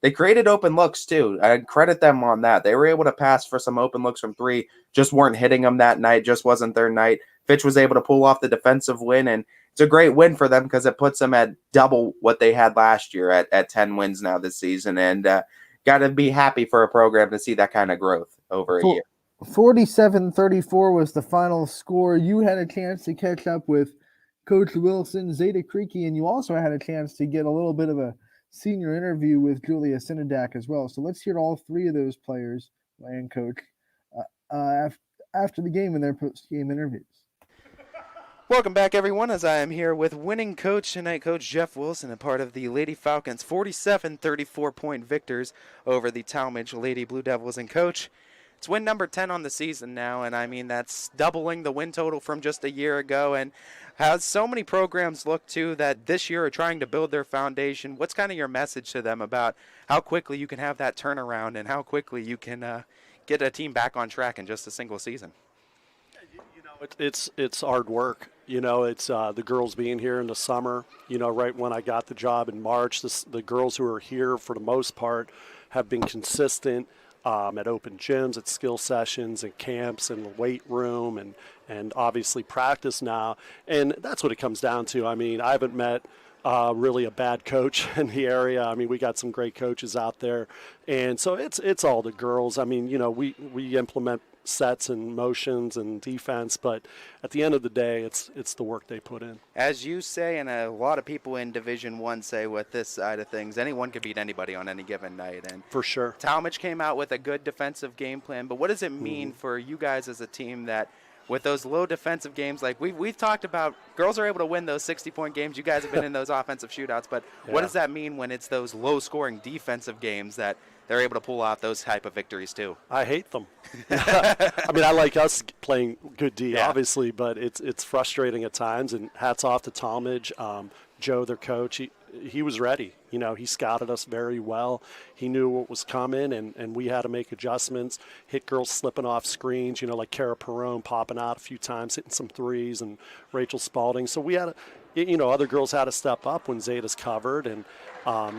they created open looks too. I credit them on that. They were able to pass for some open looks from 3, just weren't hitting them that night, just wasn't their night. Fitch was able to pull off the defensive win, and it's a great win for them because it puts them at double what they had last year at 10 wins now this season, and got to be happy for a program to see that kind of growth over a year. 47-34 was the final score. You had a chance to catch up with Coach Wilson, Zeta Creaky, and you also had a chance to get a little bit of a senior interview with Julia Sinadak as well. So let's hear all 3 of those players and Coach after the game in their post-game interviews. Welcome back, everyone, as I am here with winning coach tonight, Coach Jeff Wilson, a part of the Lady Falcons' 47-34-point victors over the Talmadge Lady Blue Devils. And, Coach, it's win number 10 on the season now, and I mean that's doubling the win total from just a year ago. And how so many programs look to that this year are trying to build their foundation. What's kind of your message to them about how quickly you can have that turnaround and how quickly you can get a team back on track in just a single season? You know, it's hard work. You know, it's the girls being here in the summer. You know, right when I got the job in March, the girls who are here for the most part have been consistent. At open gyms, at skill sessions, and camps, and the weight room, and obviously practice now. And that's what it comes down to. I mean, I haven't met really a bad coach in the area. I mean, we got some great coaches out there. And so it's all the girls. I mean, you know, we implement sets and motions and defense, but at the end of the day, it's the work they put in. As you say, and a lot of people in Division I say with this side of things, anyone can beat anybody on any given night. And for sure, Talmadge came out with a good defensive game plan, but what does it mean for you guys as a team that with those low defensive games, like we've talked about, girls are able to win those 60-point games. You guys have been in those offensive shootouts, but what does that mean when it's those low-scoring defensive games that they're able to pull out those type of victories too? I hate them. I mean, I like us playing good D, obviously, but it's frustrating at times. And hats off to Talmadge, Joe, their coach. He was ready. You know, he scouted us very well. He knew what was coming, and we had to make adjustments. Hit girls slipping off screens, you know, like Kara Perrone popping out a few times, hitting some threes, and Rachel Spalding. So we had other girls had to step up when Zeta's covered, and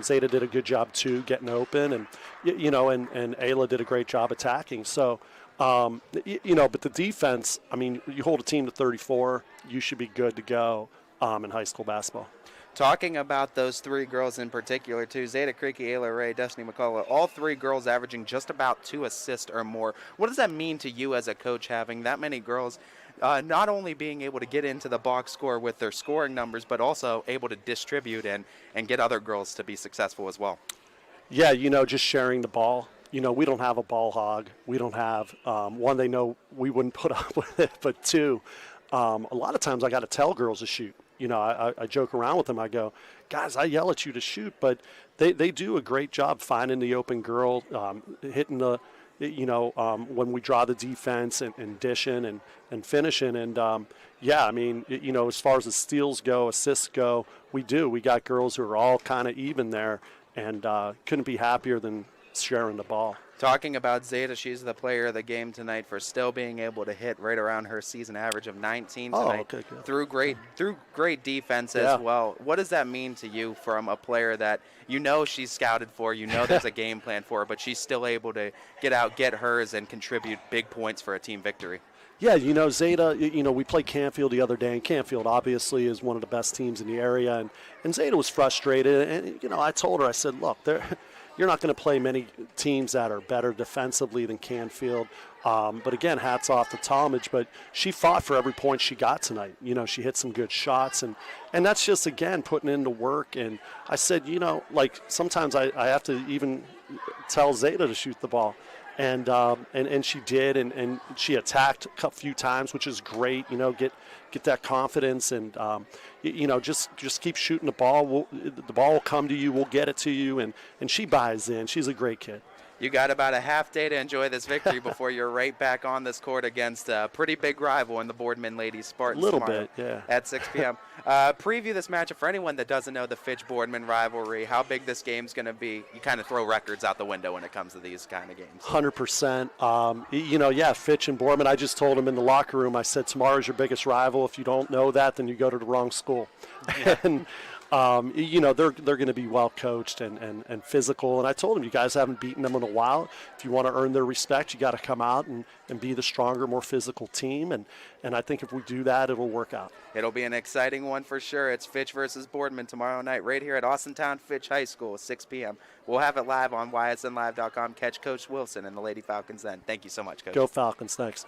Zeta did a good job too, getting open, and and Ayla did a great job attacking. So, but the defense, I mean, you hold a team to 34, you should be good to go in high school basketball. Talking about those 3 girls in particular, too, Zeta Creaky, Ayla Ray, Destiny McCullough, all 3 girls averaging just about 2 assists or more. What does that mean to you as a coach, having that many girls not only being able to get into the box score with their scoring numbers, but also able to distribute and get other girls to be successful as well? Yeah, just sharing the ball. We don't have a ball hog. We don't have, one, they know we wouldn't put up with it, but 2, a lot of times I got to tell girls to shoot. I joke around with them. I go, guys, I yell at you to shoot, but they do a great job finding the open girl, hitting the, when we draw the defense and dishing and finishing. And, I mean, as far as the steals go, assists go, we got girls who are all kind of even there, and couldn't be happier than sharing the ball. Talking about Zeta, she's the player of the game tonight for still being able to hit right around her season average of 19 tonight through great defense as well. What does that mean to you from a player that she's scouted for, there's a game plan for her, but she's still able to get out, get hers, and contribute big points for a team victory? Yeah, Zeta, we played Canfield the other day, and Canfield obviously is one of the best teams in the area, and Zeta was frustrated, and, I told her, I said, look, you're not going to play many teams that are better defensively than Canfield. But again, hats off to Talmadge. But she fought for every point she got tonight. She hit some good shots. And that's just, again, putting in the work. And I said, sometimes I have to even tell Zeta to shoot the ball. and she did, and she attacked a few times, which is great. Get that confidence, and just keep shooting the ball. The ball will come to you. We'll get it to you, and she buys in. She's a great kid. You got about a half day to enjoy this victory before you're right back on this court against a pretty big rival in the Boardman Ladies Spartans. A little tomorrow bit, yeah. At 6 p.m. Preview this matchup for anyone that doesn't know the Fitch-Boardman rivalry, how big this game's going to be. You kind of throw records out the window when it comes to these kind of games. 100%. Fitch and Boardman, I just told them in the locker room, I said, tomorrow's your biggest rival. If you don't know that, then you go to the wrong school. And they're going to be well coached and physical. And I told them, you guys haven't beaten them in a while. If you want to earn their respect, you got to come out and be the stronger, more physical team. And I think if we do that, it'll work out. It'll be an exciting one for sure. It's Fitch versus Boardman tomorrow night right here at Austintown Fitch High School, 6 p.m. We'll have it live on ysnlive.com. Catch Coach Wilson and the Lady Falcons then. Thank you so much, Coach. Go Falcons. Thanks.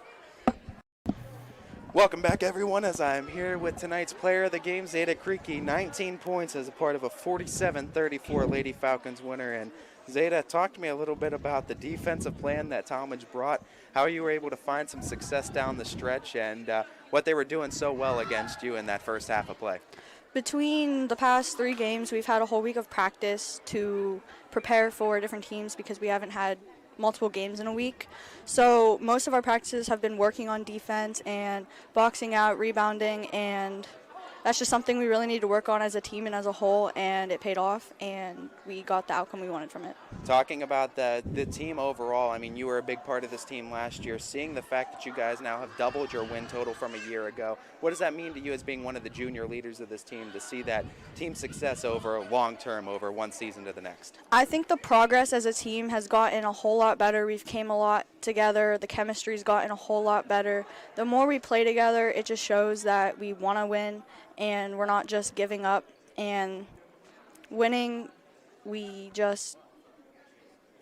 Welcome back, everyone, as I'm here with tonight's player of the game, Zeta Creaky, 19 points as a part of a 47-34 Lady Falcons winner. And Zeta, talk to me a little bit about the defensive plan that Talmadge brought, how you were able to find some success down the stretch, and what they were doing so well against you in that first half of play. Between the past 3 games, we've had a whole week of practice to prepare for different teams because we haven't had multiple games in a week. So most of our practices have been working on defense and boxing out, rebounding, and that's just something we really need to work on as a team and as a whole, and it paid off, and we got the outcome we wanted from it. Talking about the team overall, I mean, you were a big part of this team last year. Seeing the fact that you guys now have doubled your win total from a year ago, what does that mean to you as being one of the junior leaders of this team to see that team success over long term, over one season to the next? I think the progress as a team has gotten a whole lot better. We've came a lot together. The chemistry's gotten a whole lot better. The more we play together, it just shows that we want to win, and we're not just giving up and winning. We just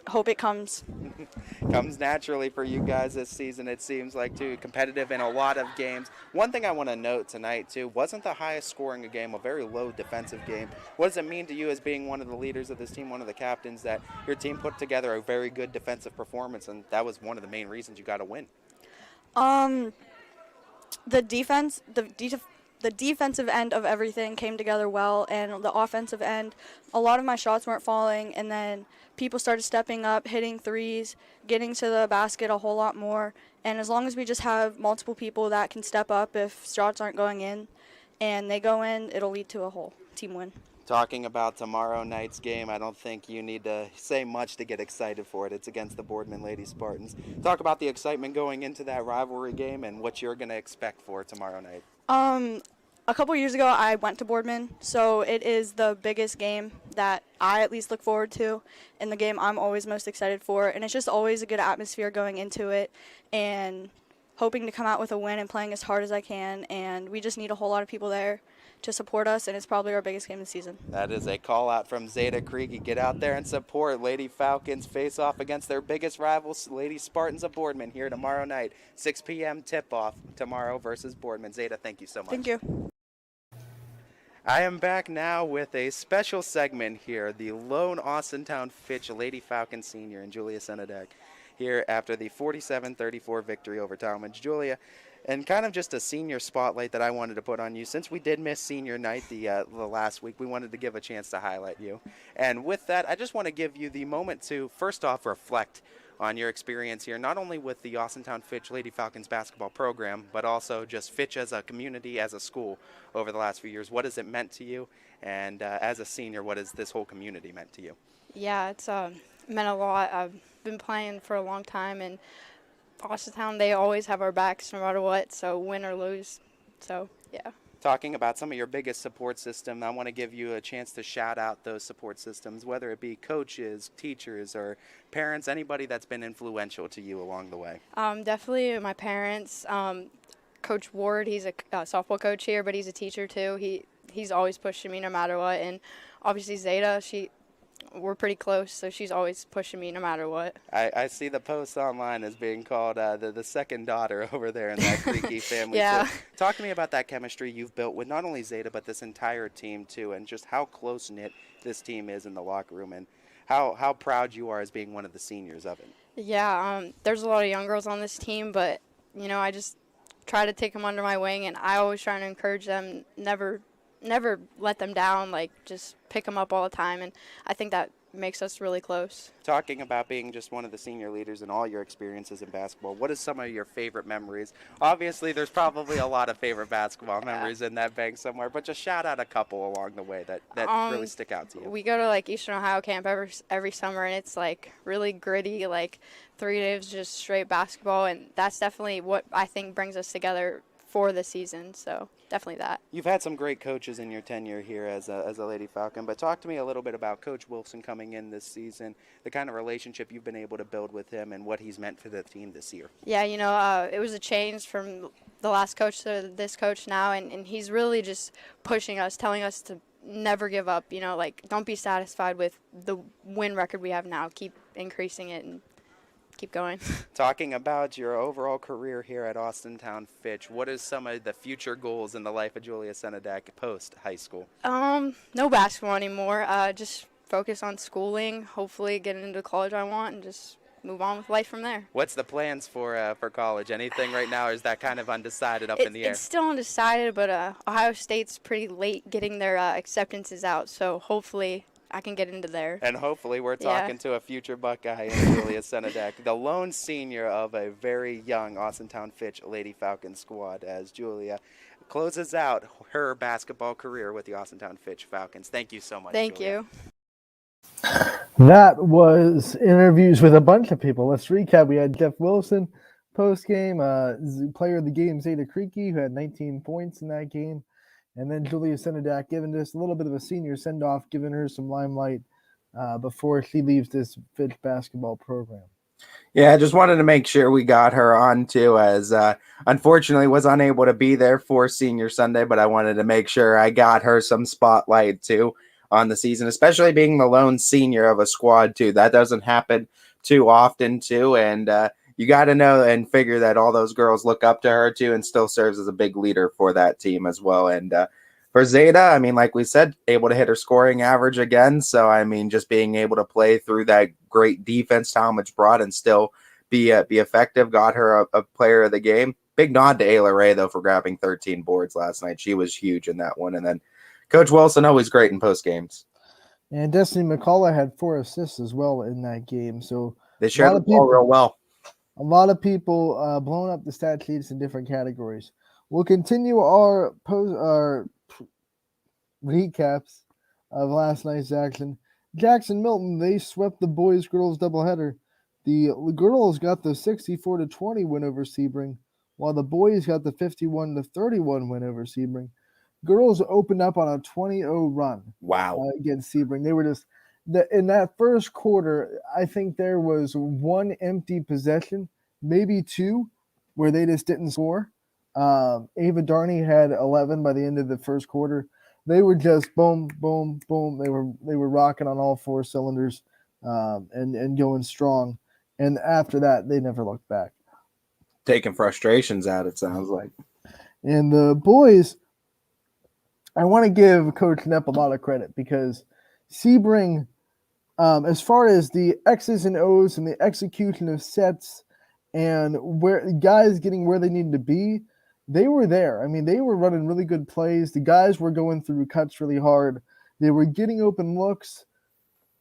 hope it comes. Comes naturally for you guys this season, it seems like, too. Competitive in a lot of games. One thing I want to note tonight, too, wasn't the highest scoring a game, a very low defensive game. What does it mean to you as being one of the leaders of this team, one of the captains, that your team put together a very good defensive performance, and that was one of the main reasons you got to win? The defensive end of everything came together well, and the offensive end, a lot of my shots weren't falling, and then people started stepping up, hitting threes, getting to the basket a whole lot more. And as long as we just have multiple people that can step up if shots aren't going in and they go in, it'll lead to a whole team win. Talking about tomorrow night's game, I don't think you need to say much to get excited for it. It's against the Boardman Lady Spartans. Talk about the excitement going into that rivalry game and what you're going to expect for tomorrow night. A couple years ago, I went to Boardman, so it is the biggest game that I at least look forward to, and the game I'm always most excited for. And it's just always a good atmosphere going into it, and hoping to come out with a win and playing as hard as I can. And we just need a whole lot of people there to support us, and it's probably our biggest game of the season. That is a call out from Zeta Creaky. Get out there and support Lady Falcons face off against their biggest rivals, Lady Spartans of Boardman, here tomorrow night. 6 p.m. tip-off tomorrow versus Boardman. Zeta, thank you so much. Thank you. I am back now with a special segment here, the lone Austintown Fitch Lady Falcon Senior and Julia Senedek here after the 47-34 victory over Talmadge. Julia, and kind of just a senior spotlight that I wanted to put on you. Since we did miss senior night the last week, we wanted to give a chance to highlight you. And with that, I just want to give you the moment to, first off, reflect on your experience here, not only with the Austintown Fitch Lady Falcons basketball program, but also just Fitch as a community, as a school over the last few years. What has it meant to you? And as a senior, what has this whole community meant to you? Yeah, it's meant a lot. I've been playing for a long time, and Austintown, they always have our backs no matter what, so win or lose. So, yeah. Talking about some of your biggest support system, I want to give you a chance to shout out those support systems, whether it be coaches, teachers, or parents, anybody that's been influential to you along the way. Definitely my parents. Coach Ward, he's a softball coach here, but he's a teacher too. He's always pushing me no matter what. And obviously Zeta, we're pretty close, so she's always pushing me no matter what. I see the posts online as being called the second daughter over there in that Creaky family. Yeah. So, talk to me about that chemistry you've built with not only Zeta, but this entire team too, and just how close-knit this team is in the locker room, and how proud you are as being one of the seniors of it. Yeah, there's a lot of young girls on this team, but, I just try to take them under my wing, and I always try to encourage them, never let them down, like just pick them up all the time, and I think that makes us really close. Talking about being just one of the senior leaders and all your experiences in basketball, what is some of your favorite memories? Obviously, there's probably a lot of favorite basketball memories in that bank somewhere, but just shout out a couple along the way that really stick out to you. We go to like Eastern Ohio camp every summer, and it's like really gritty, like 3 days just straight basketball, and that's definitely what I think brings us together for the season, so definitely that. You've had some great coaches in your tenure here as a Lady Falcon, but talk to me a little bit about Coach Wilson coming in this season, the kind of relationship you've been able to build with him and what he's meant for the team this year. Yeah, it was a change from the last coach to this coach now, and he's really just pushing us, telling us to never give up, like don't be satisfied with the win record we have now, keep increasing it and keep going. Talking about your overall career here at Austintown Fitch, what is some of the future goals in the life of Julia Senedak post high school? No basketball anymore. Just focus on schooling, hopefully get into college I want, and just move on with life from there. What's the plans for college? Anything right now, or is that kind of undecided in the air? It's still undecided, but Ohio State's pretty late getting their acceptances out, so hopefully I can get into there. And hopefully we're talking to a future Buckeye in Julia Senedak, the lone senior of a very young Austintown Fitch Lady Falcon squad, as Julia closes out her basketball career with the Austintown Fitch Falcons. Thank you so much, Thank Julia. you. That was interviews with a bunch of people. Let's recap. We had Jeff Wilson post-game, player of the game, Zeta Creaky, who had 19 points in that game. And then Julia Senedak giving us a little bit of a senior send-off, giving her some limelight before she leaves this Fitch basketball program. Yeah, I just wanted to make sure we got her on too, as unfortunately was unable to be there for Senior Sunday, but I wanted to make sure I got her some spotlight too on the season, especially being the lone senior of a squad too. That doesn't happen too often too, and you got to know and figure that all those girls look up to her too, and still serves as a big leader for that team as well. And for Zeta, I mean, like we said, able to hit her scoring average again. So, I mean, just being able to play through that great defense Talmadge brought and still be effective, got her a player of the game. Big nod to Ayla Ray, though, for grabbing 13 boards last night. She was huge in that one. And then Coach Wilson, always great in post games. And Destiny McCullough had 4 assists as well in that game. So they shared the ball real well. A lot of people blowing up the stat sheets in different categories. We'll continue our recaps of last night's action. Jackson Milton, they swept the boys-girls doubleheader. The girls got the 64-20 win over Sebring, while the boys got the 51-31 win over Sebring. Girls opened up on a 20-0 run. Wow. Against Sebring. They were just in that first quarter, I think there was 1 empty possession, maybe 2, where they just didn't score. Ava Darney had 11 by the end of the first quarter. They were just boom, boom, boom. They were rocking on all 4 cylinders and going strong. And after that, they never looked back. Taking frustrations out, it sounds like. And the boys, I want to give Coach Knepp a lot of credit because Sebring, as far as the X's and O's and the execution of sets and where guys getting where they needed to be, they were there. I mean, they were running really good plays. The guys were going through cuts really hard. They were getting open looks.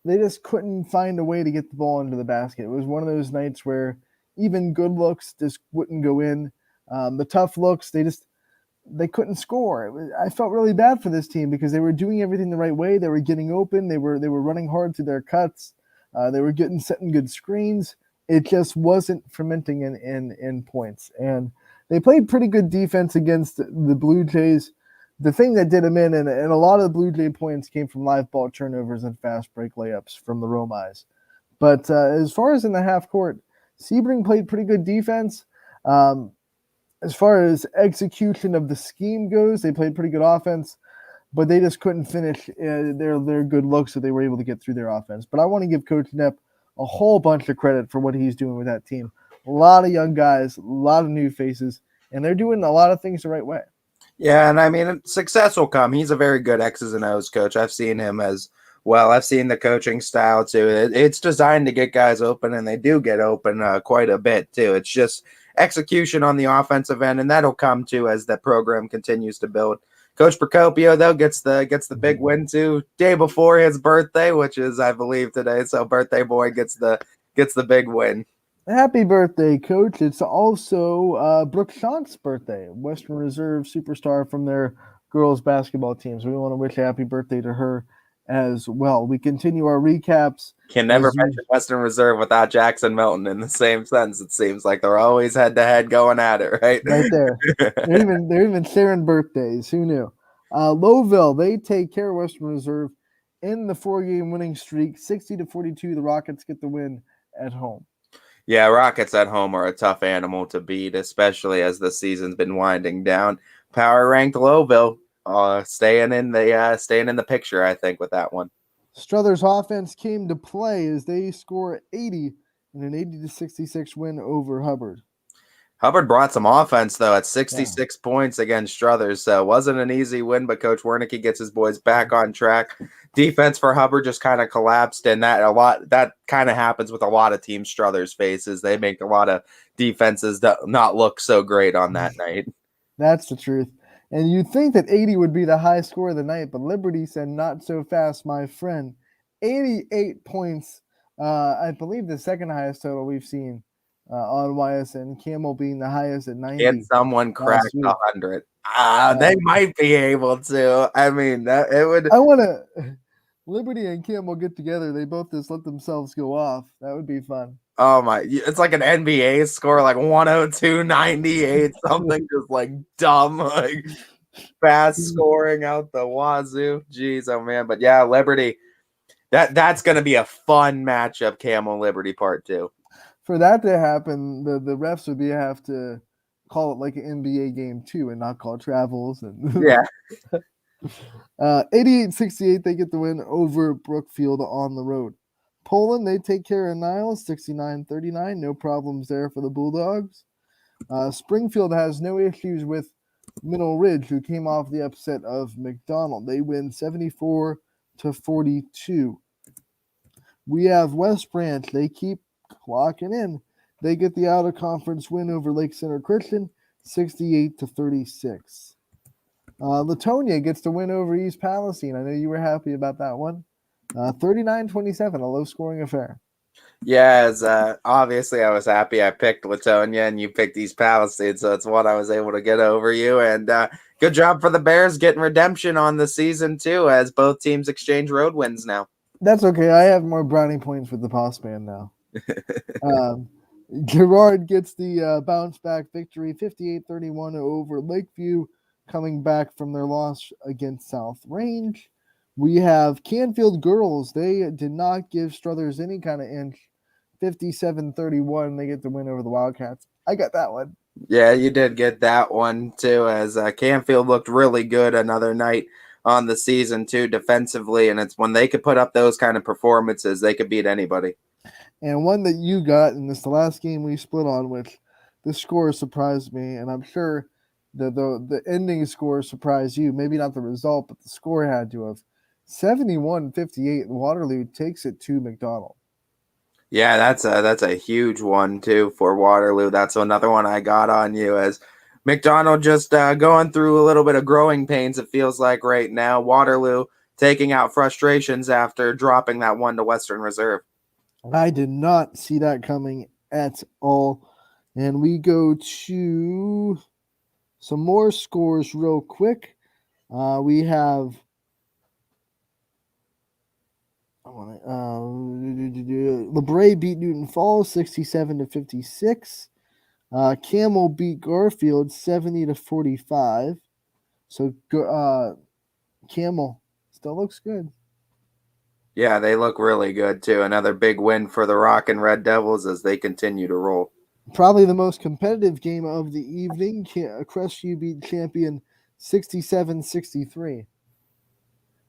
They just couldn't find a way to get the ball into the basket. It was one of those nights where even good looks just wouldn't go in. The tough looks, they couldn't score. I felt really bad for this team because they were doing everything the right way. They were getting open. They were running hard through their cuts. They were setting good screens. It just wasn't fermenting in points. And they played pretty good defense against the Blue Jays. The thing that did them in, and a lot of the Blue Jay points came from live ball turnovers and fast break layups from the Romais. But as far as in the half court, Sebring played pretty good defense. As far as execution of the scheme goes, they played pretty good offense, but they just couldn't finish their good looks that they were able to get through their offense. But I want to give Coach Knepp a whole bunch of credit for what he's doing with that team. A lot of young guys, a lot of new faces, and they're doing a lot of things the right way. Yeah, and I mean, success will come. He's a very good X's and O's coach. I've seen him as well. I've seen the coaching style too. It's designed to get guys open, and they do get open quite a bit too. It's just execution on the offensive end, and that'll come too as the program continues to build. Coach Procopio, though, gets the big win too, day before his birthday, which is, I believe, today. So birthday boy gets the big win. Happy birthday, Coach. It's also Brooke Shant's birthday, Western Reserve superstar from their girls basketball team. So we want to wish a happy birthday to her as well. We continue our recaps. Can never mention Western Reserve without Jackson Milton in the same sentence. It seems like they're always head-to-head going at it, right? Right there. they're even sharing birthdays. Who knew? Lowville, they take care of Western Reserve in the 4-game winning streak. 60-42, the Rockets get the win at home. Yeah, Rockets at home are a tough animal to beat, especially as the season's been winding down. Power ranked Lowville, staying in the picture, I think, with that one. Struthers offense came to play as they score 80 in an 80-66 win over Hubbard. Hubbard brought some offense, though, at 66 points against Struthers. So it wasn't an easy win, but Coach Wernicke gets his boys back on track. Defense for Hubbard just kind of collapsed, and that kind of happens with a lot of teams Struthers faces. They make a lot of defenses that not look so great on that night. That's the truth. And you'd think that 80 would be the high score of the night, but Liberty said not so fast, my friend. 88 points, I believe the second highest total we've seen on YSN, Camel being the highest at 90. Can someone crack 100? They might be able to. I mean, it would. I want to. Liberty and Camel get together. They both just let themselves go off. That would be fun. Oh my! It's like an NBA score, like 102-98, something just like dumb, like fast scoring out the wazoo. Jeez, oh man! But yeah, Liberty. That's going to be a fun matchup. Camel Liberty Part 2. For that to happen, the refs would have to call it like an NBA game too, and not call travels. And yeah. 88-68, they get the win over Brookfield on the road. Poland, they take care of Niles, 69-39. No problems there for the Bulldogs. Springfield has no issues with Middle Ridge, who came off the upset of McDonald. They win 74-42. We have West Branch. They keep clocking in. They get the out-of-conference win over Lake Center Christian, 68-36. Latonia gets the win over East Palestine. I know you were happy about that one. 39-27, a low-scoring affair. Yes, obviously I was happy I picked Latonia and you picked East Palestine, so it's what I was able to get over you. And good job for the Bears getting redemption on the season, too, as both teams exchange road wins now. That's okay. I have more brownie points with the Poss Band now. Gerard gets the bounce-back victory, 58-31 over Lakeview, coming back from their loss against South Range. We have Canfield girls. They did not give Struthers any kind of inch. 57-31. They get the win over the Wildcats. I got that one. Yeah, you did get that one, too, as Canfield looked really good another night on the season, too, defensively. And it's when they could put up those kind of performances, they could beat anybody. And one that you got, and this is the last game we split on, which the score surprised me, and I'm sure the ending score surprised you. Maybe not the result, but the score had to have. 71-58, Waterloo takes it to McDonald. Yeah, that's a huge one, too, for Waterloo. That's another one I got on you, as McDonald just going through a little bit of growing pains, it feels like right now. Waterloo taking out frustrations after dropping that one to Western Reserve. I did not see that coming at all. And we go to some more scores real quick. We have LeBray beat Newton Falls 67-56. Camel beat Garfield 70-45. So Camel still looks good. Yeah, they look really good, too. Another big win for the Rockin' Red Devils as they continue to roll. Probably the most competitive game of the evening. Crestview beat Champion 67-63.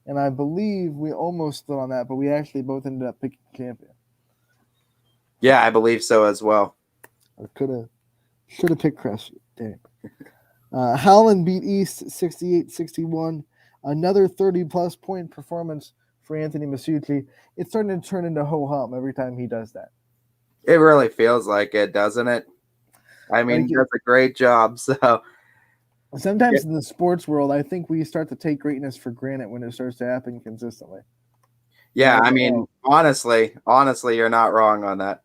And I believe we almost stood on that, but we actually both ended up picking Champion. Yeah, I believe so as well. I should have picked Crestview. Dang. Howland beat East 68-61. Another 30-plus point performance for Anthony Masucci, it's starting to turn into ho-hum every time he does that. It really feels like it, doesn't it? I mean, he does a great job. So sometimes in the sports world, I think we start to take greatness for granted when it starts to happen consistently. Yeah, I mean, honestly, you're not wrong on that.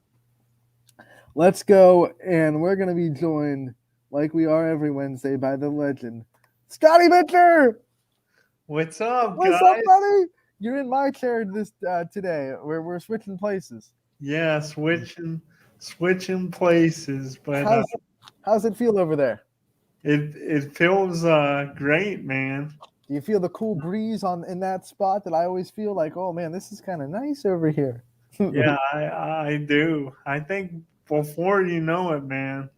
Let's go, and we're going to be joined, like we are every Wednesday, by the legend, Scotty Littner. What's up, What's guys? up, buddy? You're in my chair today. We're switching places. Yeah, switching places. But how's it feel over there? It feels great, man. Do you feel the cool breeze in that spot that I always feel like, oh man, this is kind of nice over here? Yeah, I do. I think before you know it, man,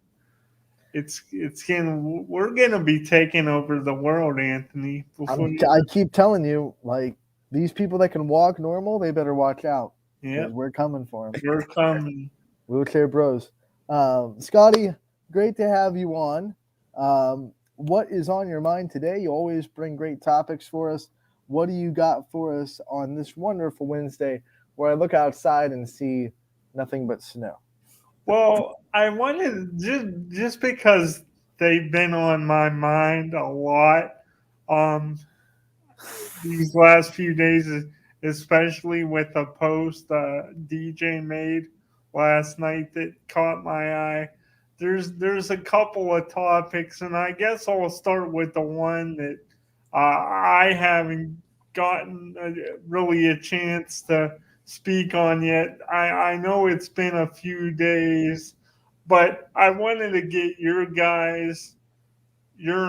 we're gonna be taking over the world, Anthony. I keep telling you, like, these people that can walk normal, they better watch out. Yeah, we're coming for them. We're coming. Wheelchair Bros. Scotty, great to have you on. What is on your mind today? You always bring great topics for us. What do you got for us on this wonderful Wednesday where I look outside and see nothing but snow? Well, I wanted just because they've been on my mind a lot these last few days, especially with a post DJ made last night that caught my eye. There's a couple of topics, and I guess I'll start with the one that I haven't gotten really a chance to speak on yet. I know it's been a few days, but I wanted to get your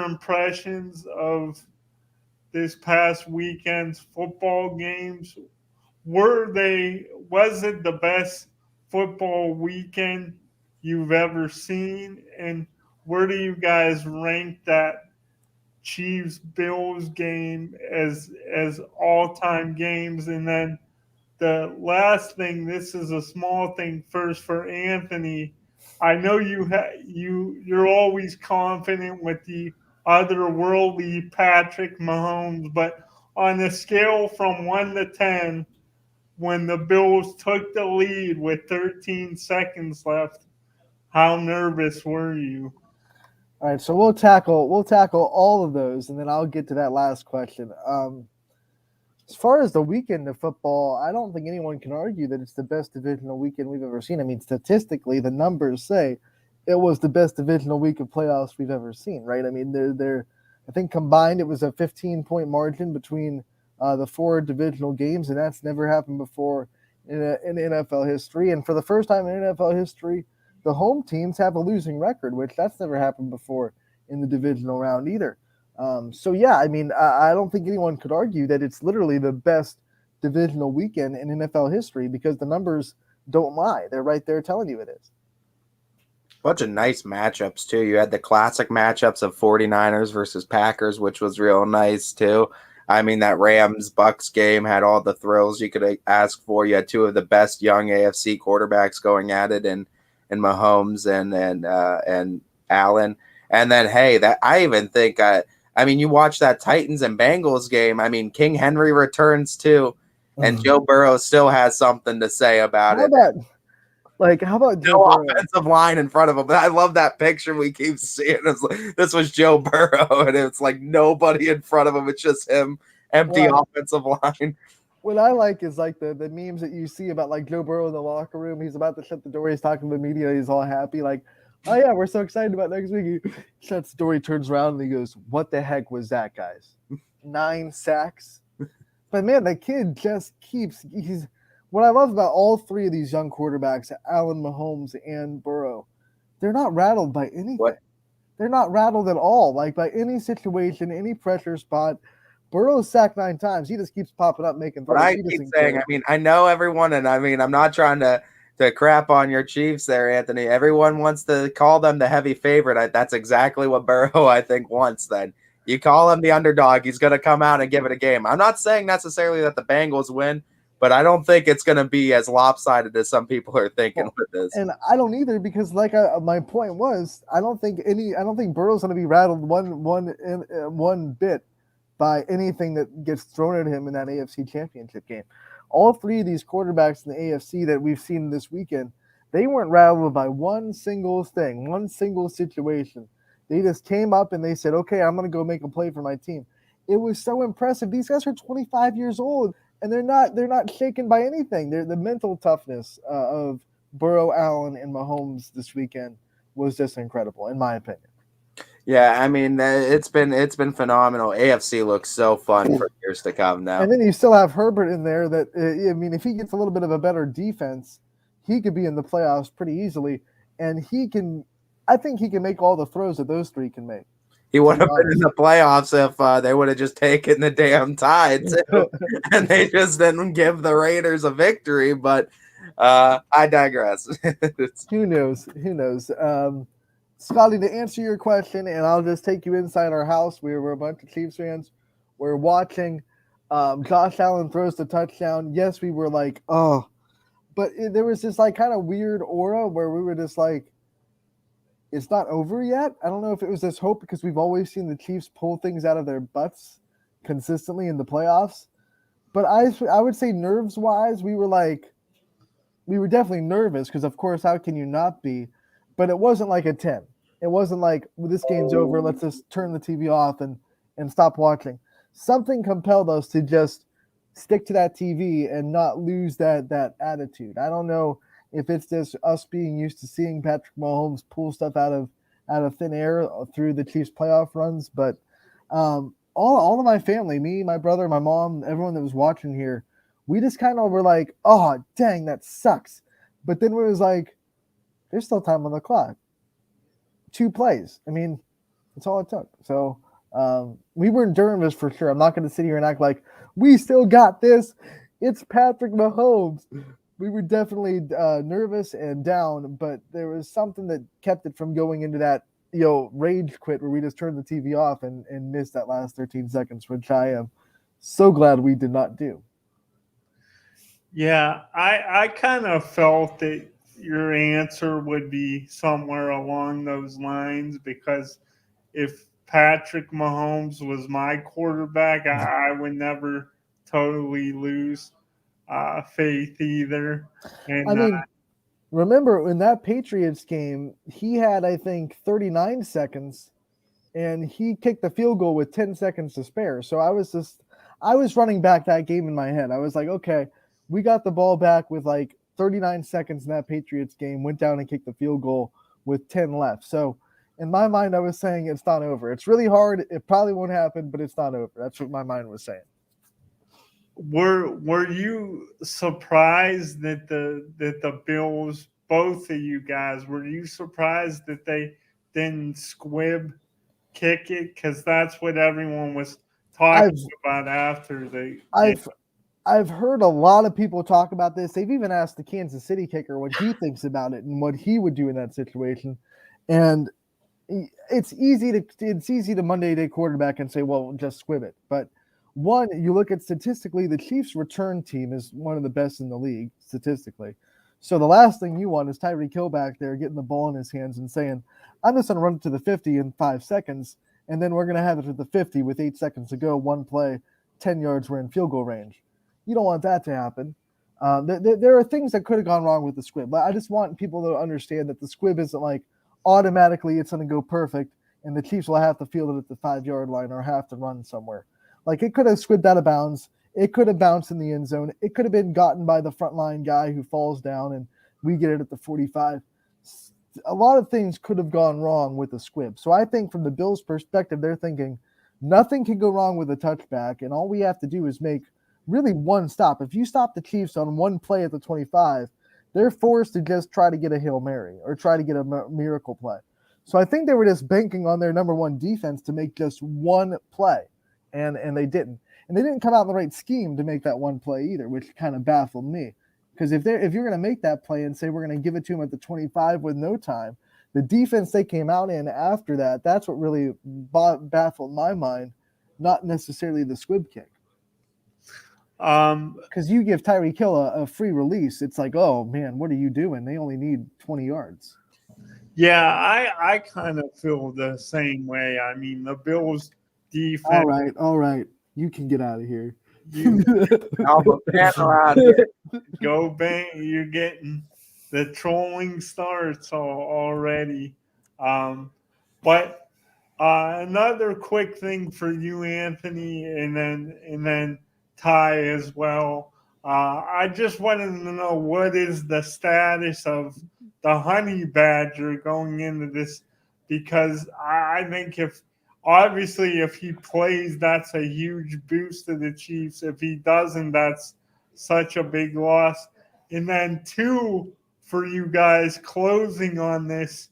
impressions of this past weekend's football games. Was it the best football weekend you've ever seen? And where do you guys rank that Chiefs-Bills game as all-time games? And then the last thing, this is a small thing first for Anthony. I know you're always confident with the otherworldly Patrick Mahomes, but on a scale from 1 to 10, when the Bills took the lead with 13 seconds left, how nervous were you? All right, so we'll tackle all of those, and then I'll get to that last question. As far as the weekend of football, I don't think anyone can argue that it's the best divisional weekend we've ever seen. I mean, statistically, the numbers say it was the best divisional week of playoffs we've ever seen, right? I mean, I think combined it was a 15-point margin between the 4 divisional games, and that's never happened before in NFL history. And for the first time in NFL history, the home teams have a losing record, which that's never happened before in the divisional round either. So, yeah, I mean, I don't think anyone could argue that it's literally the best divisional weekend in NFL history because the numbers don't lie. They're right there telling you it is. Bunch of nice matchups, too. You had the classic matchups of 49ers versus Packers, which was real nice, too. I mean, that Rams-Bucks game had all the thrills you could ask for. You had 2 of the best young AFC quarterbacks going at it in Mahomes and Allen. And then, hey, that I even think I mean, you watch that Titans and Bengals game. I mean, King Henry returns too, and Joe Burrow still has something to say about it. How about Joe no Burrow? Offensive line in front of him? I love that picture we keep seeing. It's like, this was Joe Burrow, and it's like nobody in front of him. It's just him, empty offensive line. What I like is like the memes that you see about like Joe Burrow in the locker room. He's about to shut the door. He's talking to the media. He's all happy, like, oh yeah, we're so excited about next week. He shuts the door, he turns around and he goes, what the heck was that, guys? 9 sacks? But man, the kid just what I love about all 3 of these young quarterbacks, Allen, Mahomes, and Burrow, they're not rattled by anything. They're not rattled at all, like by any situation, any pressure spot. Burrow's sacked 9 times. He just keeps popping up, making throws. But I keep saying, I mean, I know everyone, and I mean, I'm not trying to crap on your Chiefs there, Anthony. Everyone wants to call them the heavy favorite. That's exactly what Burrow, I think, wants then. You call him the underdog, he's going to come out and give it a game. I'm not saying necessarily that the Bengals win, but I don't think it's going to be as lopsided as some people are thinking with this. And I don't either because, like my point was, I don't think Burrow's going to be rattled one bit by anything that gets thrown at him in that AFC Championship game. All three of these quarterbacks in the AFC that we've seen this weekend, they weren't rattled by one single thing, one single situation. They just came up and they said, okay, I'm going to go make a play for my team. It was so impressive. These guys are 25 years old, and they're not shaken by anything. The mental toughness of Burrow, Allen, and Mahomes this weekend was just incredible, in my opinion. Yeah, I mean, it's been phenomenal. AFC looks so fun for years to come now. And then you still have Herbert in there that, I mean, if he gets a little bit of a better defense, he could be in the playoffs pretty easily. And I think he can make all the throws that those three can make. He would have been in the playoffs if they would have just taken the damn tie, too. And they just didn't give the Raiders a victory. But I digress. Who knows? Scotty, to answer your question, and I'll just take you inside our house. We're a bunch of Chiefs fans. We're watching Josh Allen throws the touchdown. Yes, we were like, oh. But there was this like kind of weird aura where we were just like, it's not over yet. I don't know if it was this hope because we've always seen the Chiefs pull things out of their butts consistently in the playoffs. But I would say nerves-wise, we were definitely nervous because, of course, how can you not be? But it wasn't like a 10. It wasn't like, well, this game's over, let's just turn the TV off and stop watching. Something compelled us to just stick to that TV and not lose that attitude. I don't know if it's just us being used to seeing Patrick Mahomes pull stuff out of thin air through the Chiefs playoff runs, but all of my family, me, my brother, my mom, everyone that was watching here, we just kind of were like, oh, dang, that sucks. But then it was like, there's still time on the clock. 2 plays. I mean, that's all it took. So we were nervous for sure. I'm not going to sit here and act like we still got this. It's Patrick Mahomes. We were definitely nervous and down, but there was something that kept it from going into that rage quit where we just turned the TV off and missed that last 13 seconds, which I am so glad we did not do. Yeah, I kind of felt that your answer would be somewhere along those lines because if Patrick Mahomes was my quarterback, I would never totally lose faith either. And I mean, remember in that Patriots game, he had, I think, 39 seconds and he kicked the field goal with 10 seconds to spare. So I was running back that game in my head. I was like, okay, we got the ball back with like 39 seconds in that Patriots game, went down and kicked the field goal with 10 left. So in my mind, I was saying it's not over. It's really hard. It probably won't happen, but it's not over. That's what my mind was saying. Were you surprised that the Bills, both of you guys, were you surprised that they didn't squib kick it? Because that's what everyone was talking about after they. I've heard a lot of people talk about this. They've even asked the Kansas City kicker what he thinks about it and what he would do in that situation. And it's easy to Monday day quarterback and say, well, just squib it. But one, you look at statistically, the Chiefs return team is one of the best in the league statistically. So the last thing you want is Tyreek Hill back there getting the ball in his hands and saying, I'm just going to run it to the 50 in 5 seconds. And then we're going to have it at the 50 with 8 seconds to go, one play, 10 yards, we're in field goal range. You don't want that to happen. There are things that could have gone wrong with the squib, but I just want people to understand that the squib isn't like automatically it's going to go perfect and the Chiefs will have to field it at the 5-yard line or have to run somewhere. Like it could have squibbed out of bounds. It could have bounced in the end zone. It could have been gotten by the frontline guy who falls down and we get it at the 45. A lot of things could have gone wrong with the squib. So I think from the Bills' perspective, they're thinking nothing can go wrong with a touchback and all we have to do is make really one stop. If you stop the Chiefs on one play at the 25, they're forced to just try to get a Hail Mary or try to get a miracle play. So I think they were just banking on their number one defense to make just one play, and they didn't. And they didn't come out in the right scheme to make that one play either, which kind of baffled me. Because if you're going to make that play and say we're going to give it to them at the 25 with no time, the defense they came out in after that, that's what really baffled my mind, not necessarily the squib kick. Because you give Tyreek Hill a free release, it's like, oh man, what are you doing? They only need 20 yards. Yeah, I kind of feel the same way. I mean, the Bills defense. All right. You can get out of here. Go bang! You're getting the trolling starts already. But another quick thing for you, Anthony, and then Ty as well. I just wanted to know what is the status of the honey badger going into this, because I think if he plays, that's a huge boost to the Chiefs. If he doesn't, that's such a big loss. And then two, for you guys closing on this,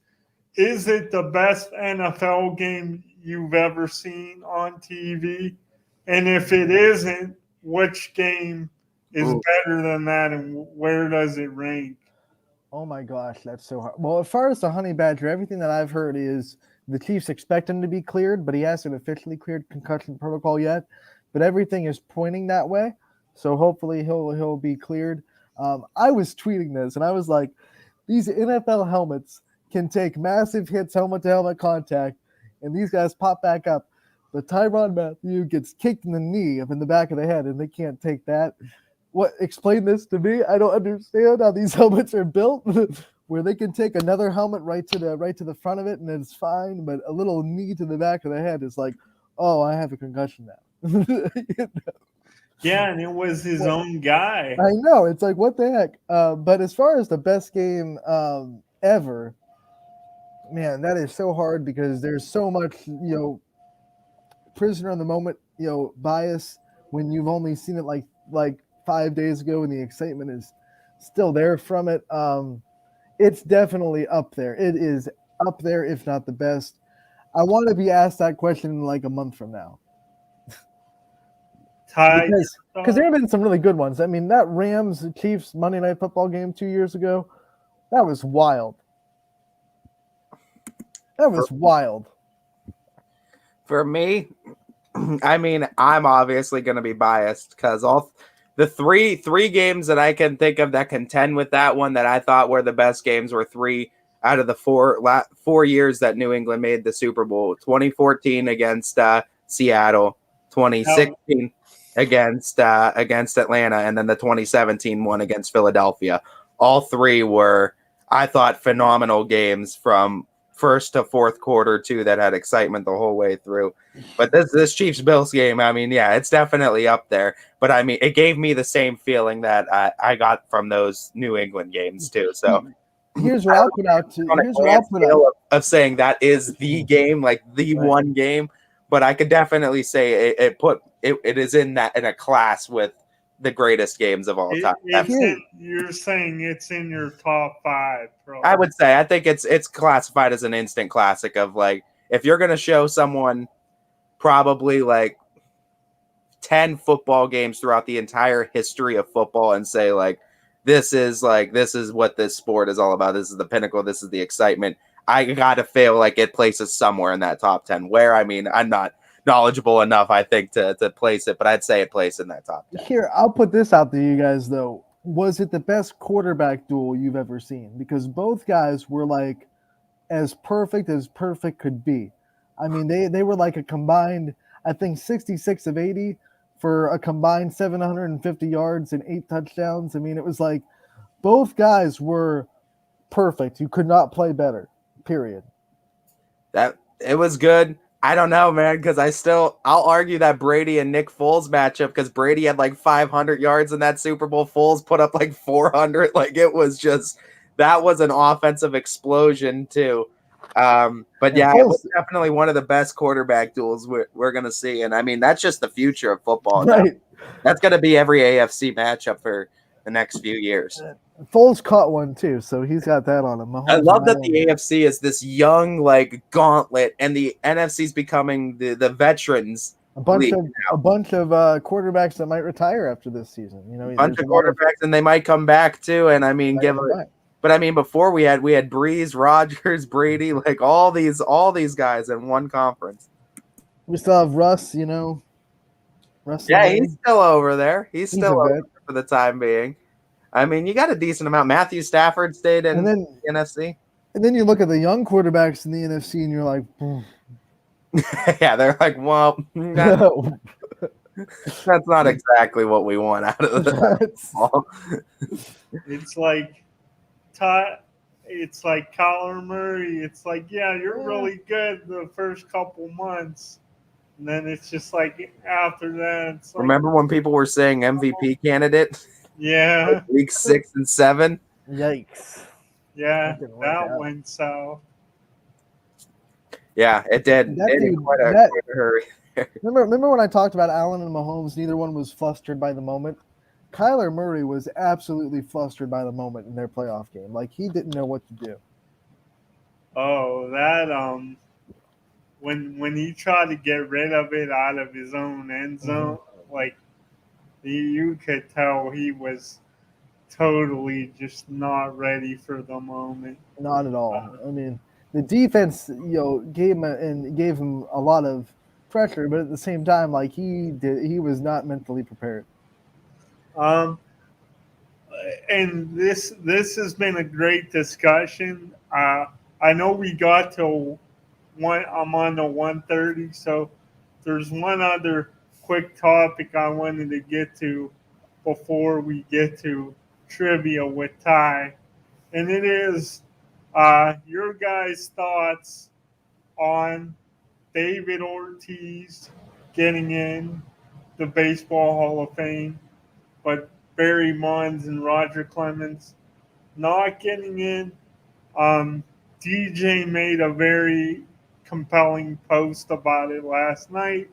is it the best NFL game you've ever seen on TV? And if it isn't, which game is better than that, and where does it rank? Oh my gosh, that's so hard. Well, as far as the honey badger, everything that I've heard is the Chiefs expect him to be cleared, but he hasn't officially cleared concussion protocol yet. But everything is pointing that way, so hopefully he'll be cleared. I was tweeting this, and I was like, these NFL helmets can take massive hits, helmet-to-helmet contact, and these guys pop back up. But Tyrann Mathieu gets kicked in the knee up in the back of the head, and they can't take that. What? Explain this to me. I don't understand how these helmets are built, where they can take another helmet right to the front of it, and it's fine. But a little knee to the back of the head is like, oh, I have a concussion now. You know? Yeah, and it was his own guy. I know. It's like, what the heck? But as far as the best game ever, man, that is so hard because there's so much, prisoner in the moment, bias when you've only seen it like 5 days ago and the excitement is still there from it. It's definitely up there. It is up there, if not the best. I want to be asked that question in like a month from now. Because there have been some really good ones. I mean, that Rams-Chiefs Monday Night Football game 2 years ago, that was wild. That was wild. For me, I mean, I'm obviously going to be biased because all the three games that I can think of that contend with that one that I thought were the best games were 3 out of the 4 years that New England made the Super Bowl. 2014 against Seattle, 2016 against Atlanta, and then the 2017 one against Philadelphia. All three were, I thought, phenomenal games from first to fourth quarter too, that had excitement the whole way through. But this Chiefs Bills game, I mean, yeah, it's definitely up there. But I mean, it gave me the same feeling that I got from those New England games too. So here's what I'll put out to. Here's what I'll put out of saying that is the game, like the one game. But I could definitely say it is in a class with the greatest games of all time. You're saying it's in your top 5, bro. I would say I think it's classified as an instant classic of like, if you're gonna show someone probably like 10 football games throughout the entire history of football and say like this is what this sport is all about. This is the pinnacle. This is the excitement. I gotta feel like it places somewhere in that top 10. Where, I mean, I'm not knowledgeable enough, I think, to place it, but I'd say it placed in that top 10. Here, I'll put this out to you guys though. Was it the best quarterback duel you've ever seen? Because both guys were like as perfect could be. I mean, they were like a combined, I think, 66 of 80 for a combined 750 yards and 8 touchdowns. I mean, it was like both guys were perfect. You could not play better. Period. That it was good. I don't know, man, because I'll argue that Brady and Nick Foles matchup, because Brady had like 500 yards in that Super Bowl. Foles put up like 400. Like, it was just, that was an offensive explosion too. But yeah, it was definitely one of the best quarterback duels we're going to see. And I mean, that's just the future of football. Right. That's going to be every AFC matchup for the next few years. Foles caught one too, so he's got that on him. Mahomes, I love that the AFC is this young like gauntlet, and the NFC's becoming the veterans. A bunch of quarterbacks that might retire after this season. You know, a bunch of quarterbacks, and they might come back too. And I mean, but I mean, before we had Breeze, Rodgers, Brady, like all these guys in one conference. We still have Russ, you know. Russ, yeah, he's still over there. He's still over there for the time being. I mean, you got a decent amount. Matthew Stafford stayed in the NFC. And then you look at the young quarterbacks in the NFC, and you're like, Yeah, they're like, well, that's not exactly what we want out of the ball. It's like it's like Kyler Murray. It's like, yeah, you're really good the first couple months. And then it's just like after that, it's like, Remember when people were saying MVP candidate? Yeah. Like week 6 and 7? Yikes. Yeah, work that out. went south. Yeah, it did. That It dude, in quite a hurry. remember when I talked about Allen and Mahomes, neither one was flustered by the moment? Kyler Murray was absolutely flustered by the moment in their playoff game. Like, he didn't know what to do. Oh, that when he tried to get rid of it out of his own end zone, like you could tell he was totally just not ready for the moment. Not at all. I mean, the defense, gave him a lot of pressure, but at the same time, like, he was not mentally prepared. And this has been a great discussion. I know we got to one. I'm on the 1:30, so there's one other quick topic I wanted to get to before we get to trivia with Ty, and it is your guys' thoughts on David Ortiz getting in the Baseball Hall of Fame, but Barry Bonds and Roger Clemens not getting in. DJ made a very compelling post about it last night.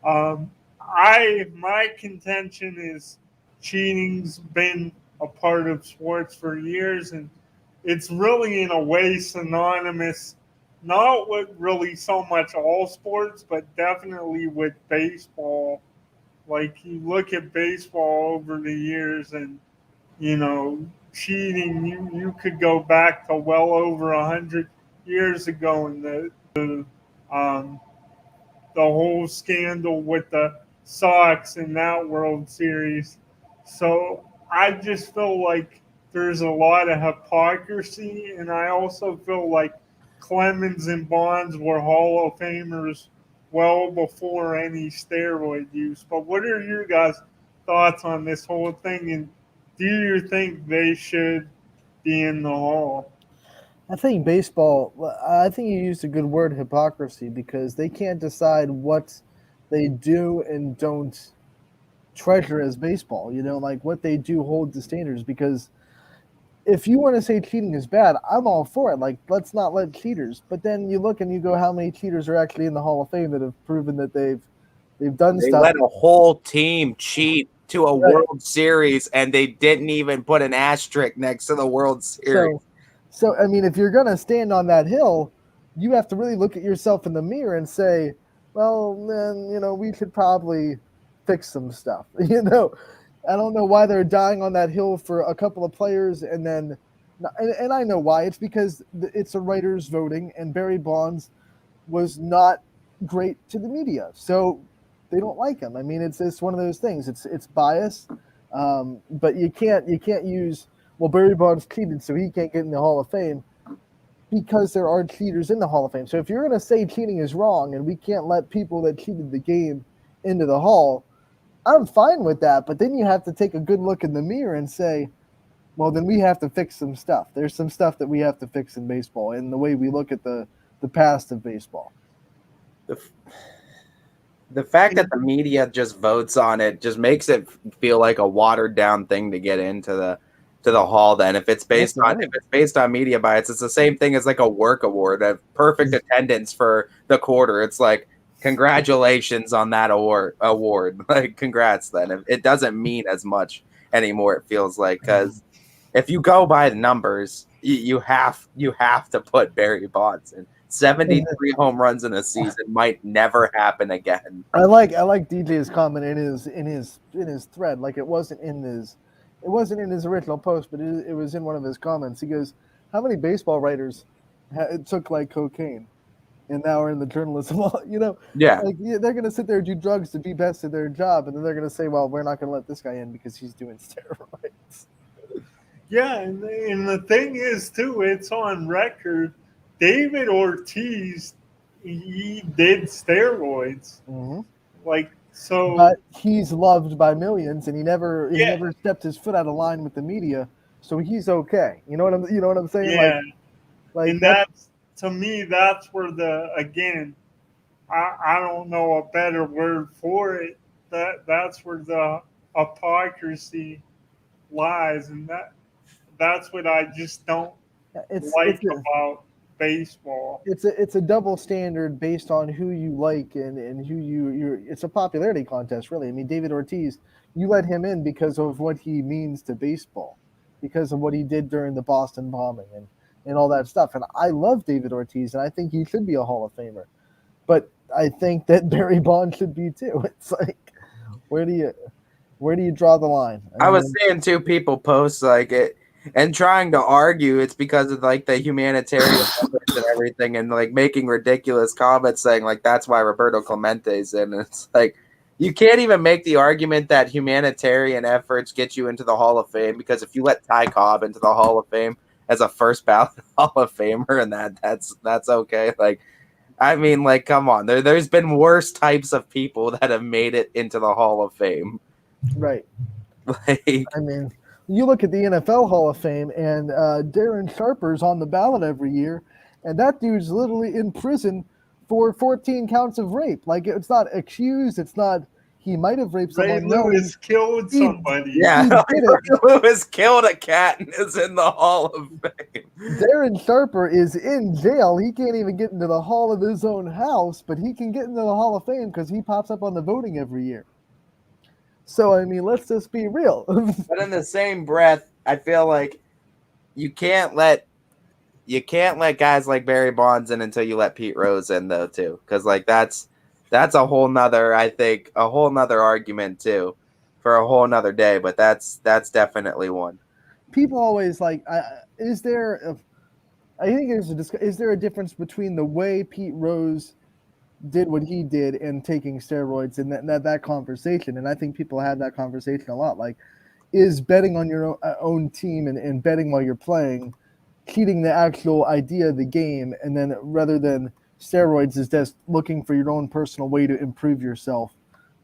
My contention is cheating's been a part of sports for years, and it's really in a way synonymous, not with really so much all sports, but definitely with baseball. Like, you look at baseball over the years, and cheating, you could go back to well over 100 years ago, and the whole scandal with the Sox in that World Series. So I just feel like there's a lot of hypocrisy, and I also feel like Clemens and Bonds were Hall of Famers well before any steroid use. But what are your guys' thoughts on this whole thing, and do you think they should be in the Hall? I think I think you used a good word, hypocrisy, because they can't decide what they do and don't treasure as baseball. Like, what they do hold the standards, because if you want to say cheating is bad, I'm all for it. Like, let's not let cheaters. But then you look and you go, how many cheaters are actually in the Hall of Fame that have proven that they've done They stuff? let a whole team cheat to a World Series, and they didn't even put an asterisk next to the World Series. So I mean, if you're going to stand on that hill, you have to really look at yourself in the mirror and say, well, then, we should probably fix some stuff. I don't know why they're dying on that hill for a couple of players, and I know why. It's because it's a writers voting, and Barry Bonds was not great to the media, so they don't like him. I mean, it's one of those things. It's bias, but you can't use, well, Barry Bonds cheated, so he can't get in the Hall of Fame, because there are cheaters in the Hall of Fame. So if you're going to say cheating is wrong and we can't let people that cheated the game into the Hall, I'm fine with that. But then you have to take a good look in the mirror and say, well, then we have to fix some stuff. There's some stuff that we have to fix in baseball and the way we look at the past of baseball. The fact that the media just votes on it just makes it feel like a watered down thing to get into the Hall. Then if it's based on media bias, it's the same thing as like a work award, a perfect attendance for the quarter. It's like, congratulations on that award. Like, congrats. Then it doesn't mean as much anymore, it feels like, because if you go by the numbers, you have to put Barry Bonds in. 73 home runs in a season might never happen again. I like DJ's comment in his thread. Like, it wasn't in his original post, but it was in one of his comments. He goes, how many baseball writers took like cocaine and now are in the journalism? Yeah. Like, they're going to sit there and do drugs to be best at their job, and then they're going to say, well, we're not going to let this guy in because he's doing steroids. Yeah, and the thing is, too, it's on record. David Ortiz he did steroids. Mm-hmm. Like, so. But he's loved by millions, and he never stepped his foot out of line with the media, so he's okay. You know what I'm saying? Yeah. Like And that's, to me, that's where I don't know a better word for it. That's where the hypocrisy lies, and that's what I just don't like about baseball. It's a double standard based on who you like and who you. It's a popularity contest, really. I mean, David Ortiz, you let him in because of what he means to baseball, because of what he did during the Boston bombing and all that stuff. And I love David Ortiz, and I think he should be a Hall of Famer. But I think that Barry Bonds should be too. It's like, where do you draw the line? I was seeing two people post like it and trying to argue it's because of like the humanitarian efforts and everything, and like making ridiculous comments saying like that's why Roberto Clemente's in. It's like you can't even make the argument that humanitarian efforts get you into the Hall of Fame, because if you let Ty Cobb into the Hall of Fame as a first ballot Hall of Famer, and that's okay. Like, I mean, like, come on. There's been worse types of people that have made it into the Hall of Fame. Right. Like, I mean, you look at the NFL Hall of Fame, and Darren Sharper's on the ballot every year, and that dude's literally in prison for 14 counts of rape. Like, it's not accused. It's not he might have raped Ray someone. No, Lewis killed somebody. yeah, Ray Lewis killed a cat and is in the Hall of Fame. Darren Sharper is in jail. He can't even get into the hall of his own house, but he can get into the Hall of Fame because he pops up on the voting every year. So, I mean, let's just be real. But in the same breath, I feel like you can't let guys like Barry Bonds in until you let Pete Rose in, though, too. Because, like, that's a whole nother, I think, a whole nother argument, too, for a whole nother day. But that's definitely one. People always like, is there a difference between the way Pete Rose did what he did and taking steroids and that conversation? And I think people have that conversation a lot. Like, is betting on your own team and betting while you're playing cheating the actual idea of the game, and then rather than steroids is just looking for your own personal way to improve yourself?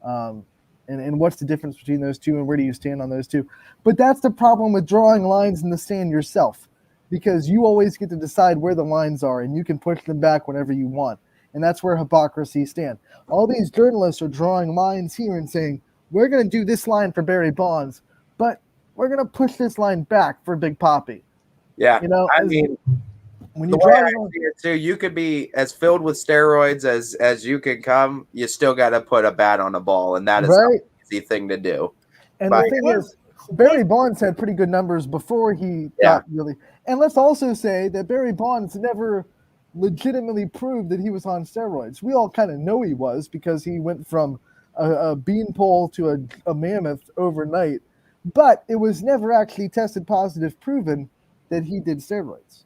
And what's the difference between those two, and where do you stand on those two? But that's the problem with drawing lines in the sand yourself, because you always get to decide where the lines are, and you can push them back whenever you want. And that's where hypocrisy stands. All these journalists are drawing lines here and saying, we're going to do this line for Barry Bonds, but we're going to push this line back for Big Papi. Yeah, you know, I mean, when the you way draw I see it too, you could be as filled with steroids as you can come. You still got to put a bat on a ball, and that is right. an easy thing to do. And But the thing is, Barry Bonds had pretty good numbers before he got really. And let's also say that Barry Bonds never legitimately proved that he was on steroids. We all kind of know he was, because he went from a beanpole to a mammoth overnight, but it was never actually tested positive, proven that he did steroids.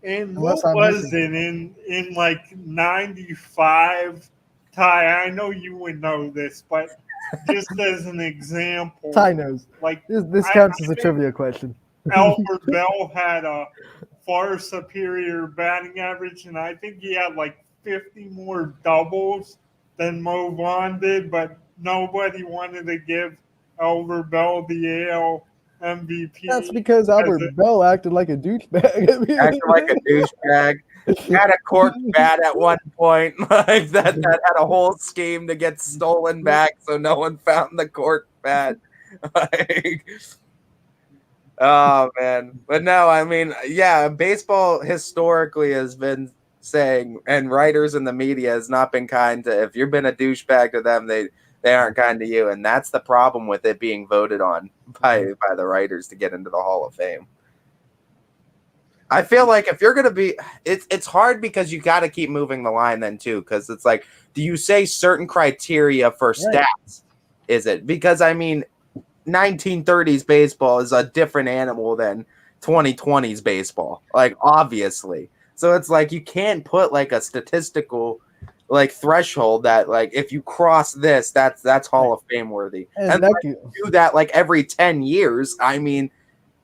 And what was it in like 95, Ty? I know you would know this, but just as an example, Ty knows. Like, this counts as a trivia question. Albert Bell had a far superior batting average, and I think he had like 50 more doubles than Mo Vaughn did, but nobody wanted to give Albert Bell the AL MVP. That's because Albert Bell acted like a douchebag. Acted like a douchebag. Had a corked bat at one point, like that had a whole scheme to get stolen back, so no one found the corked bat. Like, oh man, but no, I mean, yeah, baseball historically has been saying, and writers in the media has not been kind to. If you've been a douchebag to them, they aren't kind to you, and that's the problem with it being voted on by the writers to get into the Hall of Fame. I feel like if you're going to be, it's hard because you got to keep moving the line then too, because it's like, do you say certain criteria for stats? Is it because, I mean, 1930s baseball is a different animal than 2020s baseball, like, obviously. So it's like you can't put like a statistical like threshold that like if you cross this, that's Hall of Fame worthy. And like, you do that like every 10 years. I mean,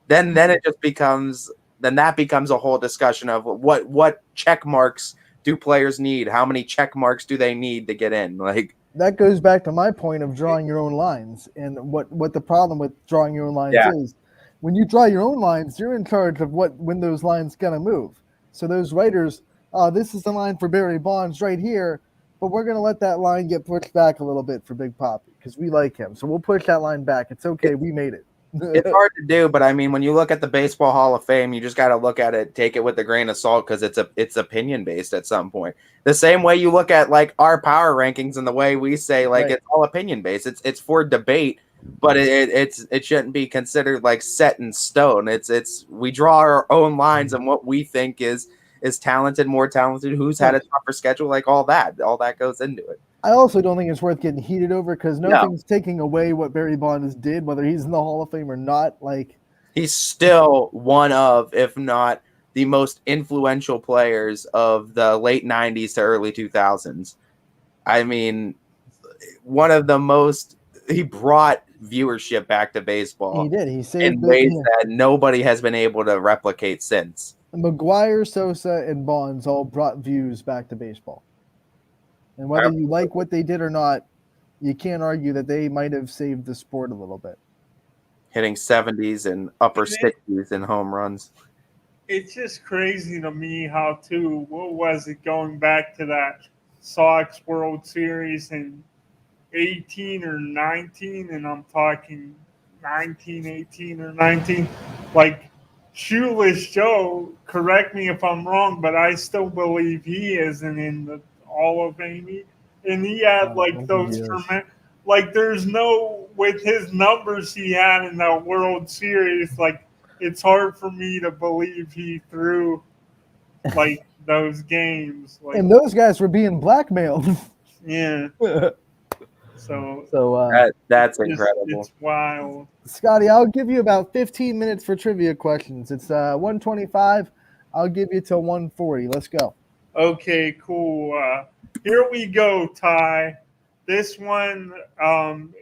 then it just becomes. Then that becomes a whole discussion of what check marks do players need? How many check marks do they need to get in? Like, that goes back to my point of drawing your own lines, and what the problem with drawing your own lines is. When you draw your own lines, you're in charge of when those lines gonna move. So those writers, this is the line for Barry Bonds right here, but we're gonna let that line get pushed back a little bit for Big Papi because we like him. So we'll push that line back. It's okay, we made it. It's hard to do, but I mean, when you look at the Baseball Hall of Fame, you just got to look at it, take it with a grain of salt, because it's opinion based at some point. The same way you look at like our power rankings and the way we say like it's all opinion based. It's for debate, but it shouldn't be considered like set in stone. It's we draw our own lines and what we think is talented, more talented, who's had a tougher schedule, like all that goes into it. I also don't think it's worth getting heated over because nothing's taking away what Barry Bonds did, whether he's in the Hall of Fame or not. Like, he's still one of, if not the most influential players of the late 90s to early 2000s. I mean, one of the most, he brought viewership back to baseball. He did. He saved in ways that nobody has been able to replicate since. McGuire, Sosa, and Bonds all brought views back to baseball. And whether you like what they did or not, you can't argue that they might have saved the sport a little bit. Hitting 70s and upper 60s in home runs. It's just crazy to me how, too, what was it, going back to that Sox World Series in 18 or 19, and I'm talking 19, 18 or 19, like, Shoeless Joe, correct me if I'm wrong, but I still believe he isn't in the Hall of Fame. And he had like those tremendous, like there's no, with his numbers he had in that World Series, like it's hard for me to believe he threw like those games. Like, and those guys were being blackmailed. Yeah. So that's incredible. It's wild. Scotty, I'll give you about 15 minutes for trivia questions. It's 125. I'll give you till 140. Let's go. Okay, cool. Here we go, Ty. This one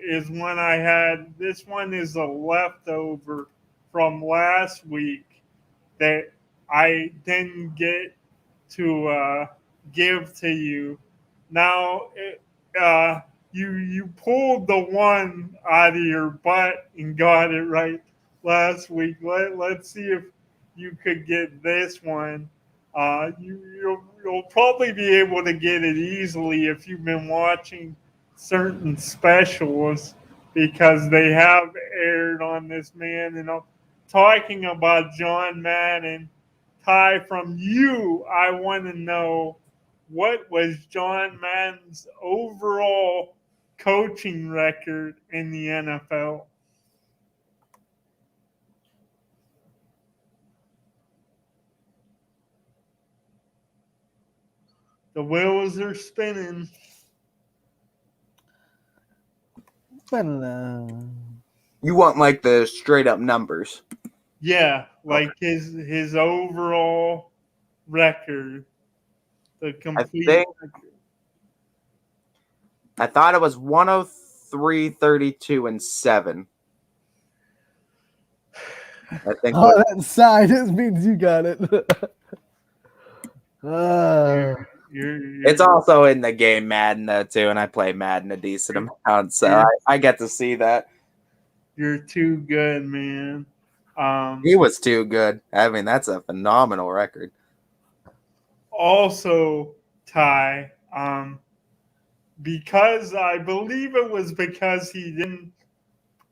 is one I had. This one is a leftover from last week that I didn't get to give to you. Now, you pulled the one out of your butt and got it right last week. Let's see if you could get this one. You'll probably be able to get it easily if you've been watching certain specials because they have aired on this man. And I'm talking about John Madden. Ty, from you, I want to know, what was John Madden's overall coaching record in the NFL? The wheels are spinning. You want like the straight up numbers? Yeah, like his overall record. The complete record. I thought it was 103, 32, and 7. I think. Oh, that sigh just means you got it. It's also in the game Madden though too, and I play Madden a decent amount, so I get to see that. You're too good, man. He was too good. I mean, that's a phenomenal record. Also, Ty, because I believe it was because he didn't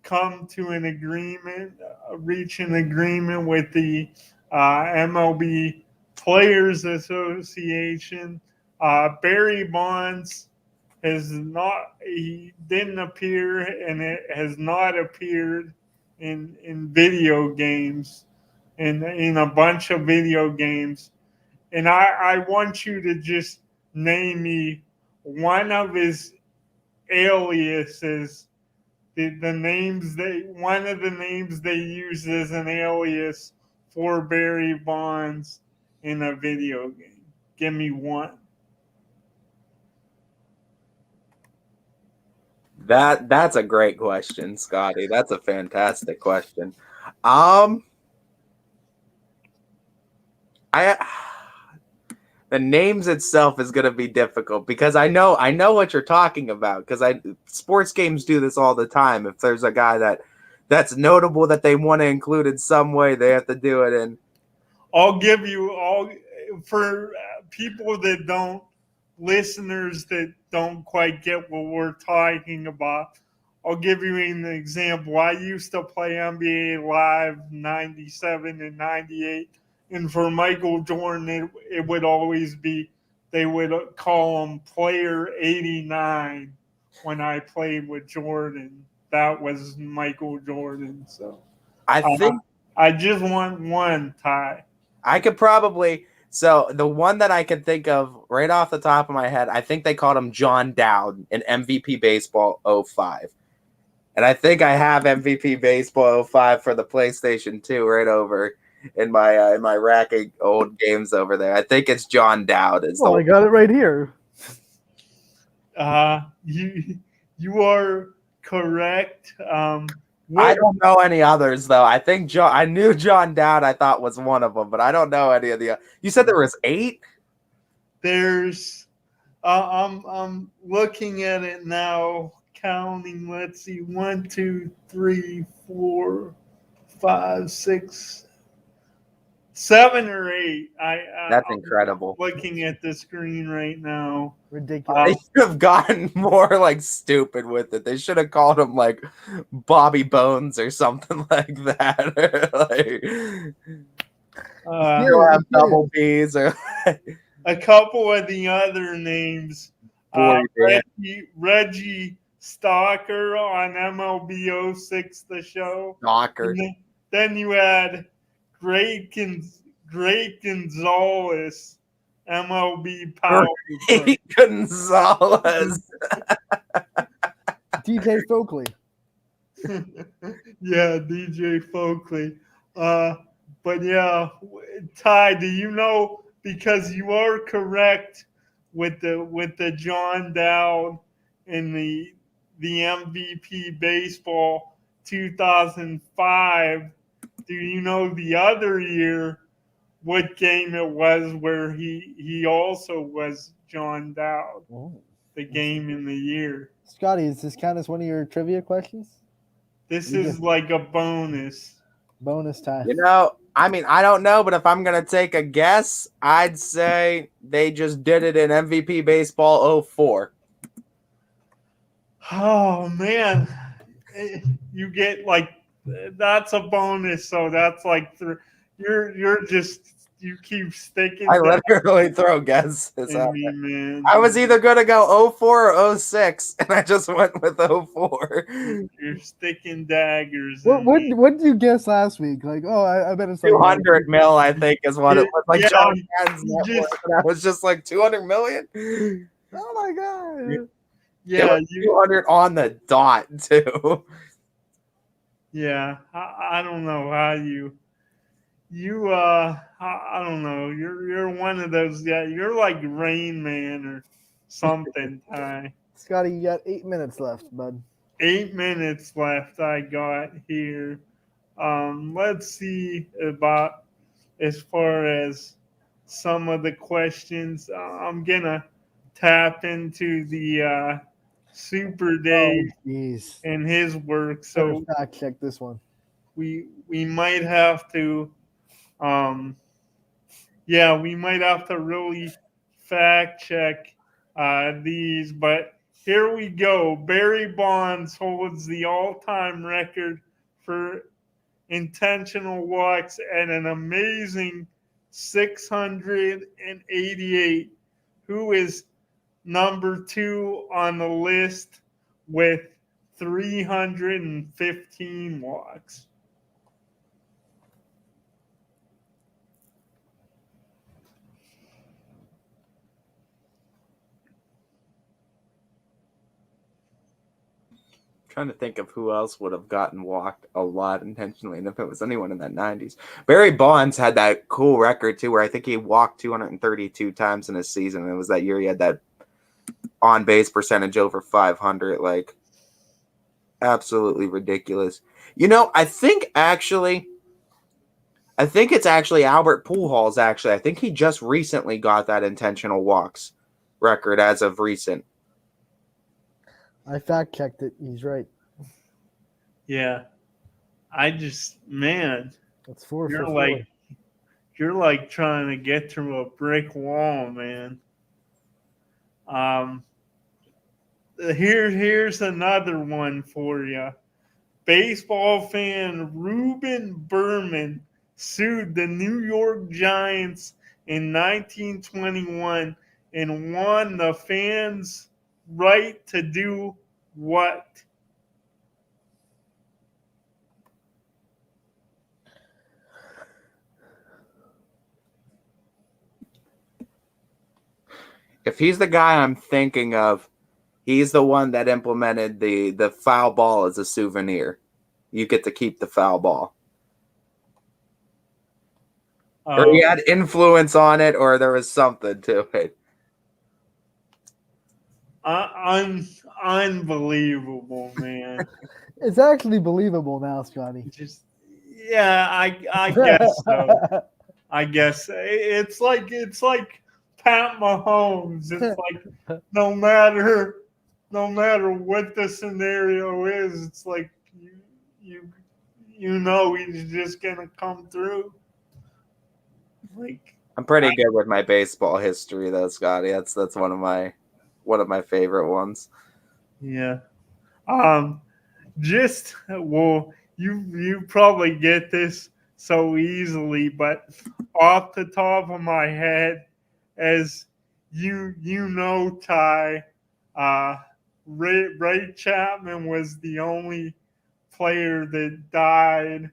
come to an agreement, reach an agreement with the MLB Players Association. Barry Bonds he didn't appear, and it has not appeared in video games, in a bunch of video games. And I want you to just name me one of his aliases, one of the names they use as an alias for Barry Bonds in a video game. Give me one. That's a great question, Scotty. That's a fantastic question. I The names itself is going to be difficult because I know what you're talking about because sports games do this all the time. If there's a guy that's notable that they want to include in some way, they have to do it in. I'll give you all for people that don't, listeners that don't quite get what we're talking about. I'll give you an example. I used to play NBA Live 97 and 98. And for Michael Jordan, it would always be, they would call him Player 89 when I played with Jordan. That was Michael Jordan. So I think I just want one, Ty. I could probably. So the one that I can think of right off the top of my head, I think they called him John Dowd in MVP Baseball 05. And I think I have MVP Baseball 05 for the PlayStation 2 right over in my rack of old games over there. I think it's John Dowd. I got it right here. You are correct. I don't know any others though. I knew John Dowd. I thought was one of them, but I don't know any of the. You said there was 8. There's. I'm looking at it now. Counting. Let's see. 1, 2, 3, 4, 5, 6, 7 or 8. That's incredible. I'm looking at the screen right now. Ridiculous. They should have gotten more like stupid with it. They should have called him like Bobby Bones or something like that. You'll have double B's or a couple of the other names. Reggie Stalker on MLB 06, the show. Stalker. Then you had Great Gonzalez, MLB Power. Great Gonzalez. DJ Folkley. Yeah, DJ Folkley. But yeah, Ty, do you know, because you are correct with the John Dowd and the MVP Baseball 2005, do you know the other year what game it was where he also was John Dowd? The game in the year. Scotty, does this count as one of your trivia questions? This is like a bonus. Bonus time. I mean, I don't know, but if I'm going to take a guess, I'd say they just did it in MVP Baseball 04. Oh, man. You get like, that's a bonus, so that's like you're just, you keep sticking. I literally throw guesses out me, man. I was either going to go 04 or 06, and I just went with 04. You're sticking daggers. What did you guess last week? Like, I bet it's like 200 mil, I think, is what it was. Like John Mann's network, and I was just like 200 million. Oh my god! Yeah, 200 on the dot too. Yeah, I don't know how you I don't know. You're one of those. Yeah, you're like Rain Man or something, Ty. Scotty, you got 8 minutes left, bud. 8 minutes left. I got here. Let's see about as far as some of the questions. I'm gonna tap into the Super Dave and his work. So fact check this one. We might have to. We might have to really fact check these, but here we go. Barry Bonds holds the all-time record for intentional walks at an amazing 688. Who is number 2 on the list with 315 walks? Trying to think of who else would have gotten walked a lot intentionally, and if it was anyone in that 90s. Barry Bonds had that cool record too, where I think he walked 232 times in a season. And it was that year he had that on base percentage over 500, like absolutely ridiculous. I think actually, I think it's actually Albert Pujols. Actually, I think he just recently got that intentional walks record as of recent. I fact checked it. He's right. Yeah. I just, man, That's 4 you're for 4. like you're like trying to get through a brick wall, man. Here's another one for you. Baseball fan Reuben Berman sued the New York Giants in 1921 and won the fans' right to do what? If he's the guy I'm thinking of, he's the one that implemented the foul ball as a souvenir. You get to keep the foul ball. Or he had influence on it, or there was something to it. Unbelievable, man. It's actually believable now, Scotty. Yeah, I guess so. I guess it's like Pat Mahomes. It's like no matter what the scenario is, it's like you know he's just gonna come through. Like I'm pretty good with my baseball history, though, Scotty. That's one of my favorite ones. Yeah. Well, you probably get this so easily, but off the top of my head, as you know, Ty, Ray Chapman was the only player that died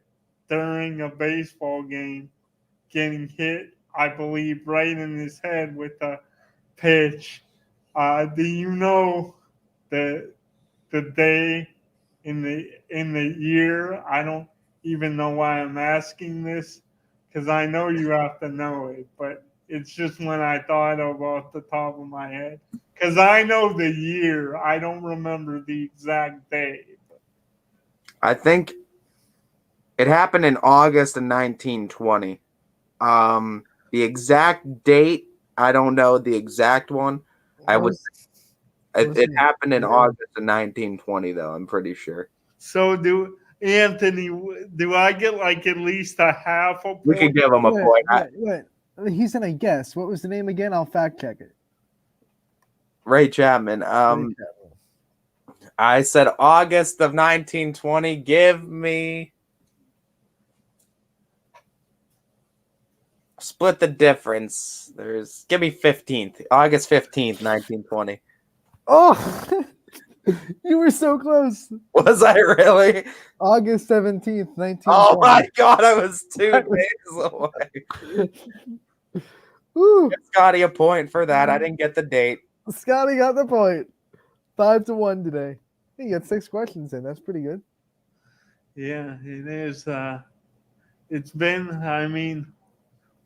during a baseball game, getting hit, I believe, right in his head with a pitch. Do you know the day in the year? I don't even know why I'm asking this, because I know you have to know it, but it's just when I thought of off the top of my head. Because I know the year, I don't remember the exact day. I think it happened in August of 1920. The exact date, I don't know the exact one. It happened in August of 1920, though. I'm pretty sure. So Anthony, do I get like at least a half a point? We could give him a point. Wait. He's gonna guess. What was the name again? I'll fact check it. Ray Chapman. I said August of 1920. Give me. Split the difference. Give me 15th. August 15th, 1920. Oh, you were so close. Was I really? August 17th, 1920. Oh my God, I was 2 days away. Give Scotty a point for that. I didn't get the date. Scotty got the point. 5-1 today. He got 6 questions in. That's pretty good. Yeah, it is. It's been, I mean,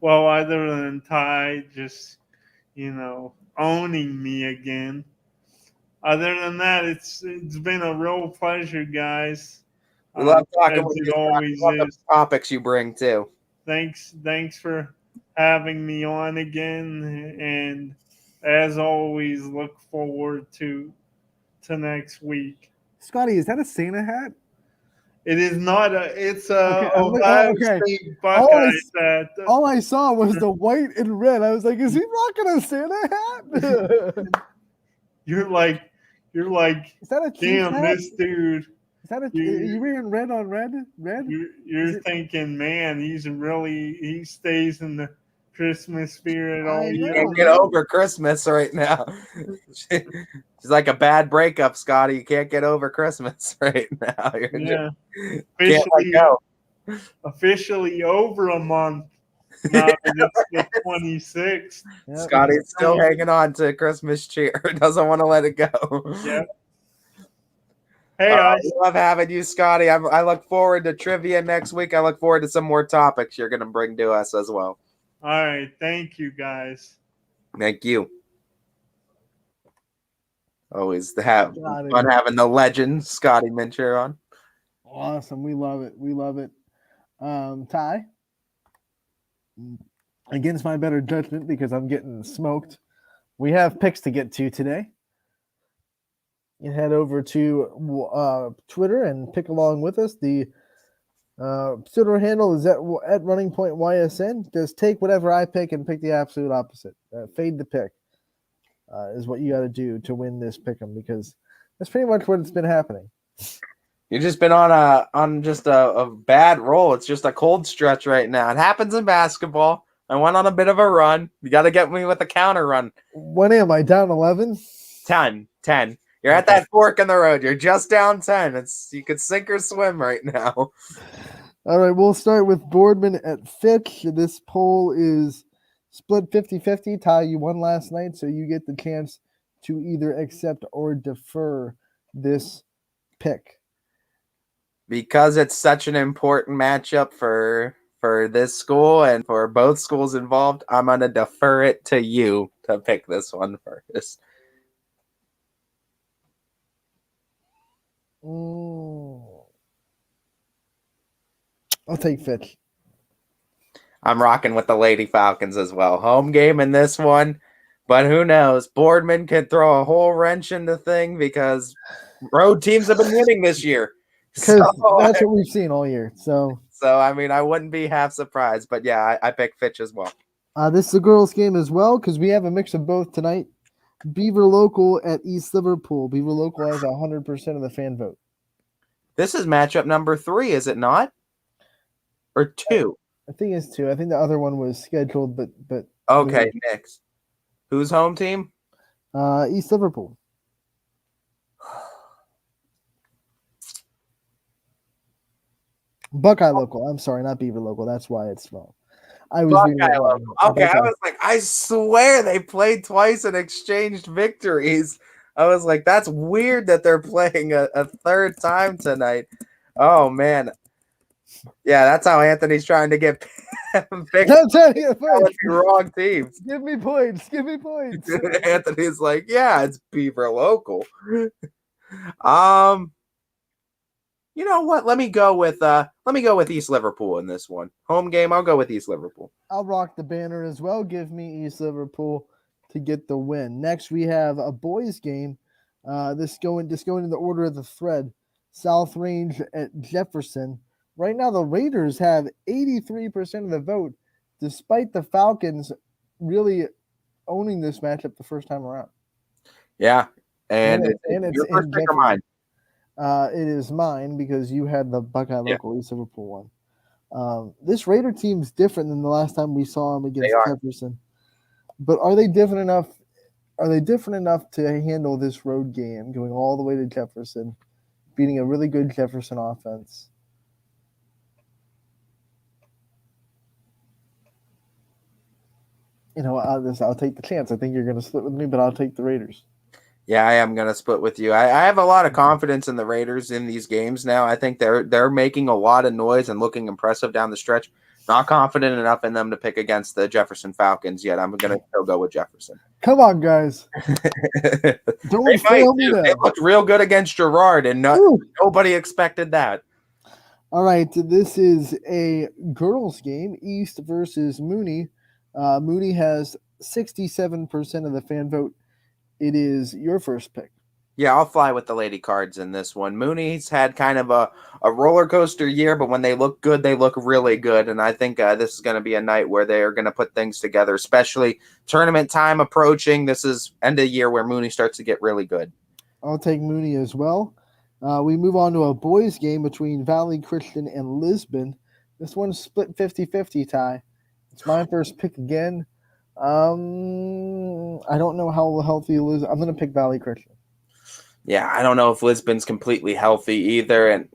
well, other than Ty just, owning me again. Other than that, it's been a real pleasure, guys. We love talking with it you. always Love is. the topics you bring too. Thanks for having me on again, and as always, look forward to next week. Scotty, is that a Santa hat? It is not it's a Ohio State Buckeyes hat. All I saw was the white and red. I was like, is he rocking a Santa hat? You're like, is that a damn hat? This dude. Is that are you wearing red on red? Red? You're thinking, man, he stays in the Christmas spirit all year. Can't get over Christmas right now. She's like a bad breakup, Scotty. You can't get over Christmas right now. Yeah. Can't let go. Officially over a month. Now that it's the 26th. Yep. Scotty's still hanging on to Christmas cheer. Doesn't want to let it go. Yep. Hey, I love having you, Scotty. I look forward to trivia next week. I look forward to some more topics you're going to bring to us as well. All right. Thank you, guys. Thank you. Always fun having the legend, Scotty Mincher on. Awesome. We love it. We love it. Ty? against my better judgment because I'm getting smoked. We have picks to get to today. You head over to Twitter and pick along with us. The Twitter handle is at Running Point YSN. Just take whatever I pick and pick the absolute opposite. Fade the pick is what you got to do to win this pick'em, because that's pretty much what's been happening. You've just been on a bad roll. It's just a cold stretch right now. It happens in basketball. I went on a bit of a run. You got to get me with a counter run. What am I, down 11? 10. You're at that fork in the road. You're just down 10. You could sink or swim right now. All right, we'll start with Boardman at Fitch. This poll is split 50-50. Ty, you won last night, so you get the chance to either accept or defer this pick. Because it's such an important matchup for this school and for both schools involved, I'm going to defer it to you to pick this one first. I'll take Fitch. I'm rocking with the Lady Falcons as well. Home game in this one, but who knows? Boardman could throw a whole wrench in the thing because road teams have been winning this year. Because that's what we've seen all year. So I mean, I wouldn't be half surprised, but yeah, I pick Fitch as well. This is a girls' game as well because we have a mix of both tonight. Beaver Local at East Liverpool. Beaver Local has 100% of the fan vote. This is matchup number 3, is it not? Or 2? I think it's 2. I think the other one was scheduled, but okay, next. Who's home team? East Liverpool. Buckeye Local. I'm sorry, not Beaver Local. That's why it's wrong. I was reading it wrong. Okay, I was like, I swear they played twice and exchanged victories. I was like, that's weird that they're playing a third time tonight. Oh, man. Yeah, that's how Anthony's trying to get picked. That's how you the wrong teams. Give me points. Give me points. Anthony's like, yeah, it's Beaver Local. You know what? Let me go with East Liverpool in this one. Home game, I'll go with East Liverpool. I'll rock the banner as well. Give me East Liverpool to get the win. Next, we have a boys game. This going in the order of the thread. South Range at Jefferson. Right now, the Raiders have 83% of the vote, despite the Falcons really owning this matchup the first time around. Yeah, and it's your first pick or mine? It is mine because you had the Buckeye Local East Liverpool one. This Raider team's different than the last time we saw them against Jefferson. But are they different enough? Are they different enough to handle this road game, going all the way to Jefferson, beating a really good Jefferson offense? You know, I'll take the chance. I think you're going to split with me, but I'll take the Raiders. Yeah, I am going to split with you. I have a lot of confidence in the Raiders in these games now. I think they're making a lot of noise and looking impressive down the stretch. Not confident enough in them to pick against the Jefferson Falcons yet. I'm going to still go with Jefferson. Come on, guys. Don't fail me now. They looked real good against Girard, and nobody expected that. All right, this is a girls' game, East versus Mooney. Mooney has 67% of the fan vote. It is your first pick. Yeah, I'll fly with the Lady Cards in this one. Mooney's had kind of a roller coaster year, but when they look good, they look really good. And I think this is going to be a night where they are going to put things together, especially tournament time approaching. This is end of the year where Mooney starts to get really good. I'll take Mooney as well. We move on to a boys' game between Valley Christian and Lisbon. This one's split 50-50 tie. It's my first pick again. I don't know how healthy Lisbon. I'm going to pick Valley Christian. Yeah, I don't know if Lisbon's completely healthy either, and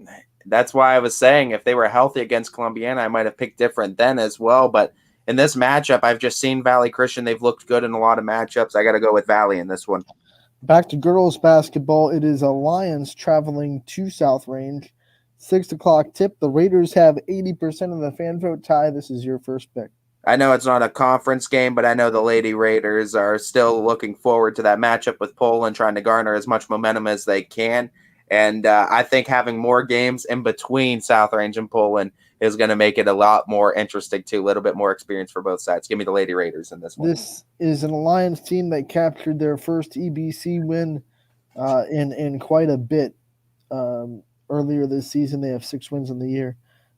that's why I was saying if they were healthy against Columbiana, I might have picked different then as well. But in this matchup, I've just seen Valley Christian. They've looked good in a lot of matchups. I got to go with Valley in this one. Back to girls basketball. It is Alliance traveling to South Range. 6 o'clock tip. The Raiders have 80% of the fan vote. Ty, this is your first pick. I know it's not a conference game, but I know the Lady Raiders are still looking forward to that matchup with Poland, trying to garner as much momentum as they can. And I think having more games in between South Range and Poland is going to make it a lot more interesting too. A little bit more experience for both sides. Give me the Lady Raiders in this one. This is an Alliance team that captured their first EBC win in quite a bit earlier this season. They have 6 wins in the year.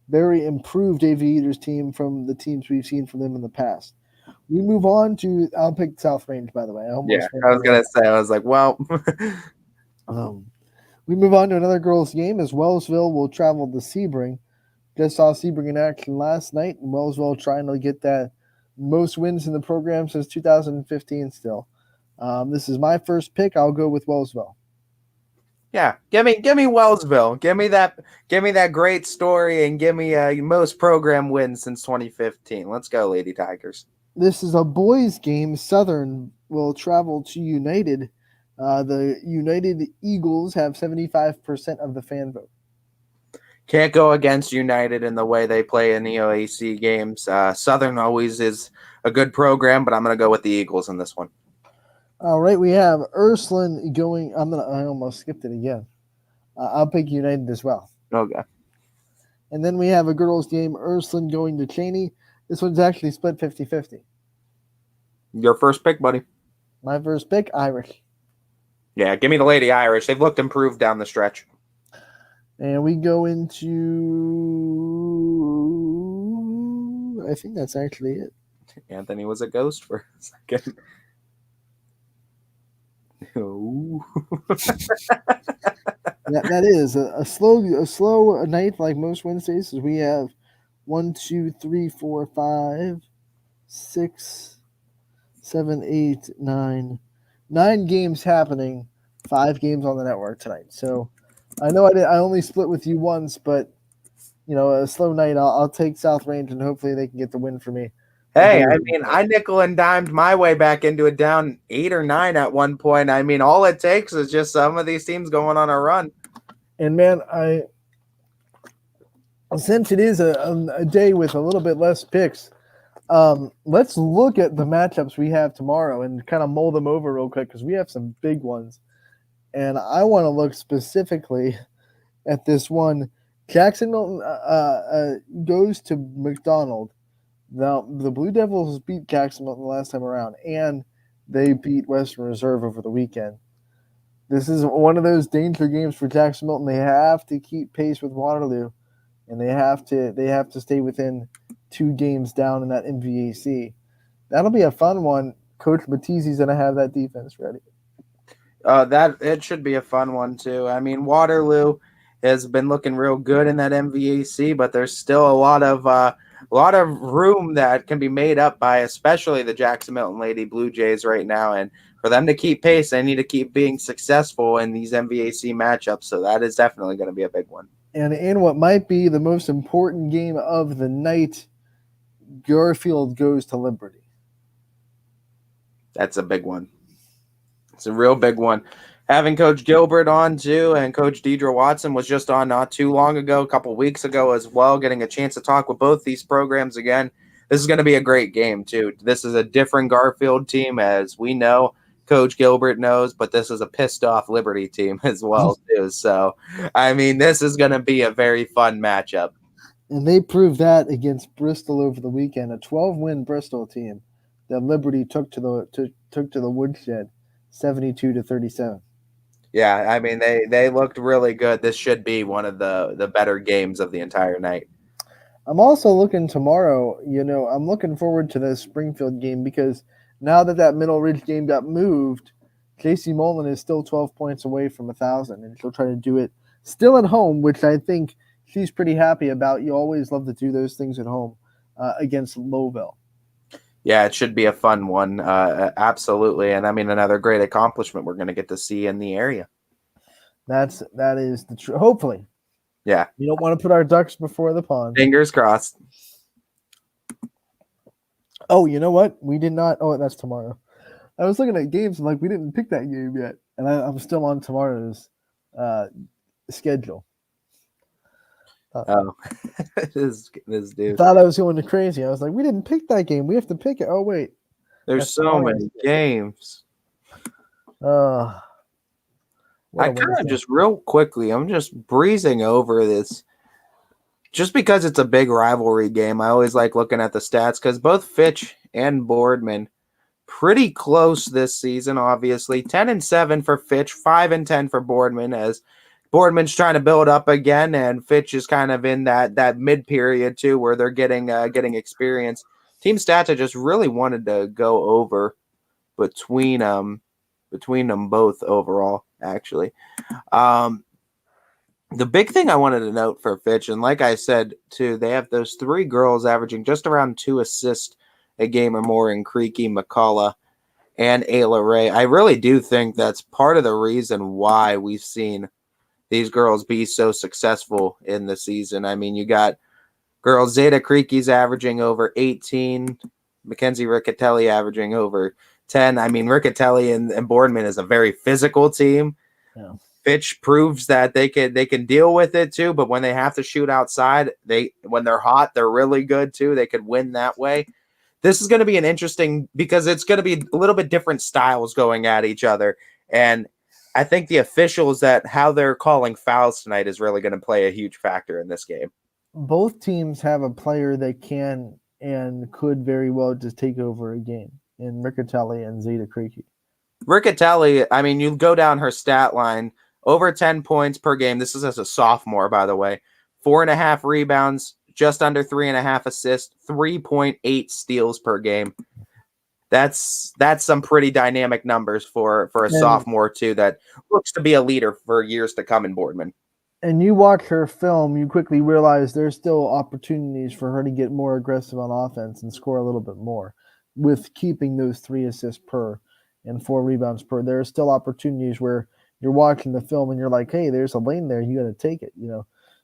Very improved Aviators team from the teams we've seen from them in the past. We move on to, I'll pick South Range, by the way. I was going to say, I was like, well. We move on to another girls' game as Wellsville will travel to Sebring. Just saw Sebring in action last night, and Wellsville trying to get that most wins in the program since 2015 still. This is my first pick. I'll go with Wellsville. Yeah, give me Wellsville. Give me that great story, and give me most program wins since 2015. Let's go, Lady Tigers. This is a boys' game. Southern will travel to United. The United Eagles have 75% of the fan vote. Can't go against United in the way they play in the OAC games. Southern always is a good program, but I'm going to go with the Eagles in this one. All right, we have Ursuline going. I almost skipped it again. I'll pick United as well. Okay. And then we have a girls' game, Ursuline going to Cheney. This one's actually split 50-50. Your first pick, buddy. My first pick, Irish. Yeah, give me the Lady Irish. They've looked improved down the stretch. And we go into, I think that's actually it. Anthony was a ghost for a second. No. that is a slow night like most Wednesdays. We have 1, 2, 3, 4, 5, 6, 7, 8, 9. 9 games happening, 5 games on the network tonight. So I know I only split with you once, but a slow night. I'll take South Range, and hopefully they can get the win for me. Hey, I mean, I nickel and dimed my way back into it down 8 or 9 at one point. I mean, all it takes is just some of these teams going on a run. And man, since it is a day with a little bit less picks, let's look at the matchups we have tomorrow and kind of mull them over real quick because we have some big ones. And I want to look specifically at this one. Jackson goes to McDonald. Now, the Blue Devils beat Jackson the last time around, and they beat Western Reserve over the weekend. This is one of those danger games for Jackson Milton. They have to keep pace with Waterloo, and they have to stay within 2 games down in that MVAC. That'll be a fun one. Coach Battizi's going to have that defense ready. It should be a fun one too. I mean, Waterloo has been looking real good in that MVAC, but there's still a lot of room that can be made up by especially the Jackson Milton Lady Blue Jays right now. And for them to keep pace, they need to keep being successful in these MVAC matchups. So that is definitely going to be a big one. And in what might be the most important game of the night, Garfield goes to Liberty. That's a big one. It's a real big one. Having Coach Gilbert on too, and Coach Deidre Watson was just on not too long ago, a couple weeks ago as well, getting a chance to talk with both these programs again. This is going to be a great game too. This is a different Garfield team, as we know. Coach Gilbert knows, but this is a pissed off Liberty team as well too. So, I mean, this is going to be a very fun matchup. And they proved that against Bristol over the weekend, a 12-win Bristol team that Liberty took to the woodshed, 72-37. Yeah, I mean, they looked really good. This should be one of the better games of the entire night. I'm also looking tomorrow, I'm looking forward to the Springfield game because now that Middle Ridge game got moved, J.C. Mullen is still 12 points away from 1,000, and she'll try to do it still at home, which I think she's pretty happy about. You always love to do those things at home against Lowville. Yeah, it should be a fun one. Absolutely. And I mean, another great accomplishment we're going to get to see in the area. That is the truth. Hopefully. Yeah. You don't want to put our ducks before the pond. Fingers crossed. Oh, you know what? We did not. Oh, that's tomorrow. I was looking at games and we didn't pick that game yet. And I'm still on tomorrow's schedule. This dude. Thought I was going crazy. I was like, we didn't pick that game. We have to pick it. Oh, wait. There's so many games. I kind of just real quickly, I'm just breezing over this just because it's a big rivalry game, I always like looking at the stats because both Fitch and Boardman pretty close this season, obviously. 10-7 for Fitch, 5-10 for Boardman, as Boardman's trying to build up again, and Fitch is kind of in that mid-period too, where they're getting experience. Team stats I just really wanted to go over between them both overall, actually. The big thing I wanted to note for Fitch, and like I said too, they have those 3 girls averaging just around 2 assists a game or more in Creaky, McCullough, and Ayla Ray. I really do think that's part of the reason why we've seen these girls be so successful in the season. I mean, you got girls, Zeta Creaky's averaging over 18, Mackenzie Riccatelli averaging over 10. I mean, Riccatelli and Boardman is a very physical team. Yeah. Fitch proves that they can deal with it too, but when they have to shoot outside, when they're hot, they're really good too. They could win that way. This is going to be an interesting, because it's going to be a little bit different styles going at each other. And I think the officials, that how they're calling fouls tonight, is really going to play a huge factor in this game. Both teams have a player that can and could very well just take over a game in Riccatelli and Zeta Creaky. Riccatelli, I mean, you go down her stat line, over 10 points per game. This is as a sophomore, by the way. 4.5 rebounds, just under 3.5 assists, 3.8 steals per game. That's some pretty dynamic numbers for a sophomore too, that looks to be a leader for years to come in Boardman. And you watch her film, you quickly realize there's still opportunities for her to get more aggressive on offense and score a little bit more with keeping those 3 assists per and 4 rebounds per. There are still opportunities where you're watching the film and you're like, hey, there's a lane there, you got to take it,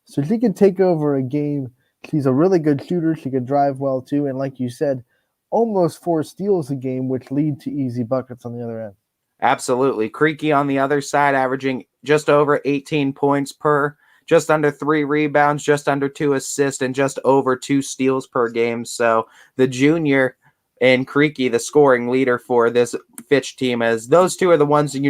So she can take over a game. She's a really good shooter. She can drive well too. And like you said, almost 4 steals a game, which lead to easy buckets on the other end. Absolutely. Creaky on the other side, averaging just over 18 points per, just under 3 rebounds, just under 2 assists, and just over 2 steals per game. So the junior and Creaky, the scoring leader for this Fitch team, as those two are the ones you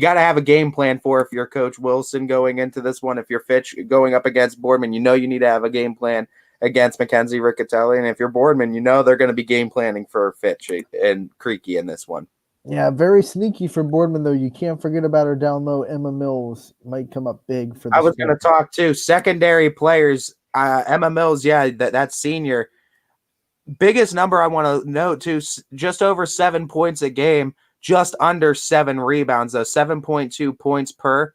got to have a game plan for if you're Coach Wilson going into this one. If you're Fitch going up against Boardman, you need to have a game plan against Mackenzie Riccatelli. And if you're Boardman, they're going to be game planning for Fitch and Creaky in this one. Yeah, very sneaky for Boardman, though. You can't forget about her down low. Emma Mills might come up big for this. I was going to talk, too. Secondary players, Emma Mills, that's senior. Biggest number I want to note, too, just over 7 points a game, just under 7 rebounds, though, 7.2 points per,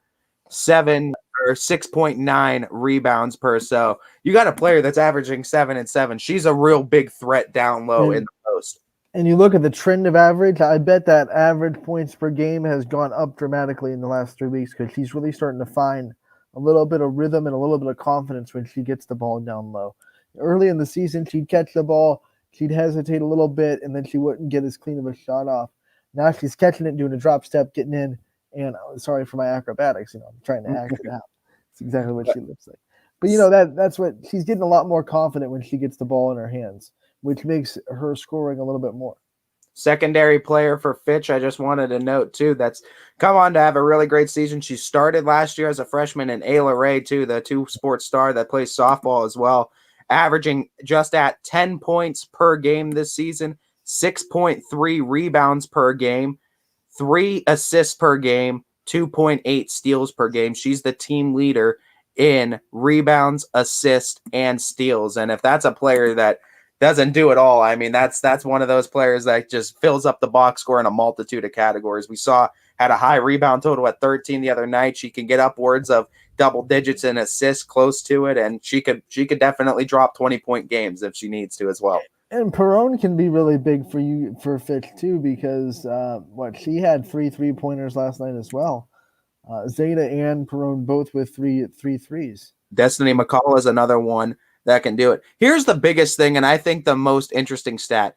6.9 rebounds per. So you got a player that's averaging 7 and 7. She's a real big threat down low in the post. And you look at the trend of average, I bet that average points per game has gone up dramatically in the last 3 weeks because she's really starting to find a little bit of rhythm and a little bit of confidence when she gets the ball down low. Early in the season, she'd catch the ball, she'd hesitate a little bit, and then she wouldn't get as clean of a shot off. Now she's catching it, doing a drop step, getting in, and sorry for my acrobatics, I'm trying to act it out. It's exactly what she looks like. But that's what she's getting, a lot more confident when she gets the ball in her hands, which makes her scoring a little bit more. Secondary player for Fitch, I just wanted to note, too, that's come on to have a really great season. She started last year as a freshman, and Ayla Ray, too, the 2-sport star that plays softball as well, averaging just at 10 points per game this season, 6.3 rebounds per game, 3 assists per game, 2.8 steals per game. She's the team leader in rebounds, assists, and steals. And if that's a player that doesn't do it all, I mean, that's one of those players that just fills up the box score in a multitude of categories. We saw had a high rebound total at 13 the other night. She can get upwards of double digits in assists, close to it, and she could definitely drop 20-point games if she needs to as well. And Perone can be really big for Fitch too, because she had 3 3-pointers last night as well. Zeta and Perone both with 3 threes. Destiny McCall is another one that can do it. Here's the biggest thing, and I think the most interesting stat.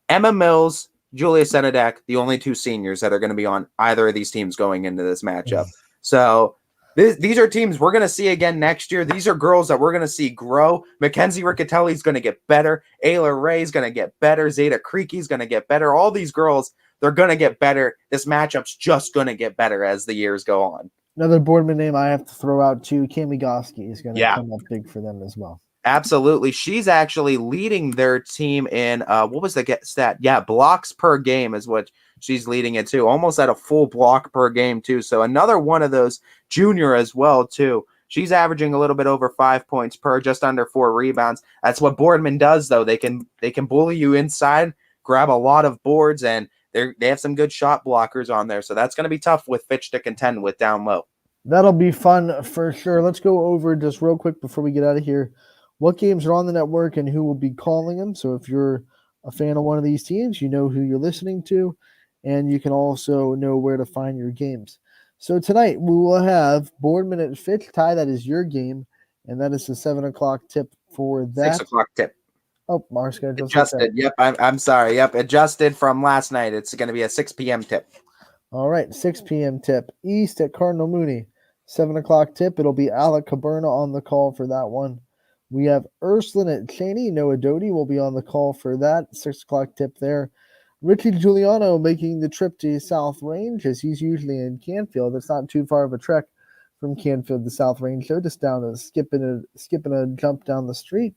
Emma Mills, Julia Senedek, the only 2 seniors that are going to be on either of these teams going into this matchup. So these are teams we're going to see again next year. These are girls that we're going to see grow. Mackenzie Riccatelli is going to get better. Ayla Ray is going to get better. Zeta Creaky is going to get better. All these girls, they're going to get better. This matchup's just going to get better as the years go on. Another Boardman name I have to throw out too, Cami Goski is going to Yeah. come up big for them as well. Absolutely. She's actually leading their team in what was the stat? Yeah, blocks per game is what she's leading it to. Almost at a full block per game too. So another one of those junior as well too. She's averaging a little bit over 5 points per, just under 4 rebounds. That's what Boardman does though. They can bully you inside, grab a lot of boards, and they have some good shot blockers on there. So that's going to be tough with Fitch to contend with down low. That'll be fun for sure. Let's go over just real quick before we get out of here what games are on the network and who will be calling them. So if you're a fan of one of these teams, you know who you're listening to, and you can also know where to find your games. So tonight we will have Boardman at Fitch. Ty, that is your game, and that is the 7 o'clock tip for that. 6 o'clock tip. Oh, Mark's going to adjusted. Yep, I'm sorry. Yep, adjusted from last night. It's going to be a 6 p.m. tip. All right, 6 p.m. tip. East at Cardinal Mooney. 7 o'clock tip. It'll be Alec Caberna on the call for that one. We have Ursuline at Cheney. Noah Doty will be on the call for that. 6 o'clock tip there. Richie Giuliano making the trip to South Range, as he's usually in Canfield. It's not too far of a trek from Canfield to South Range, so just down to skipping a jump down the street.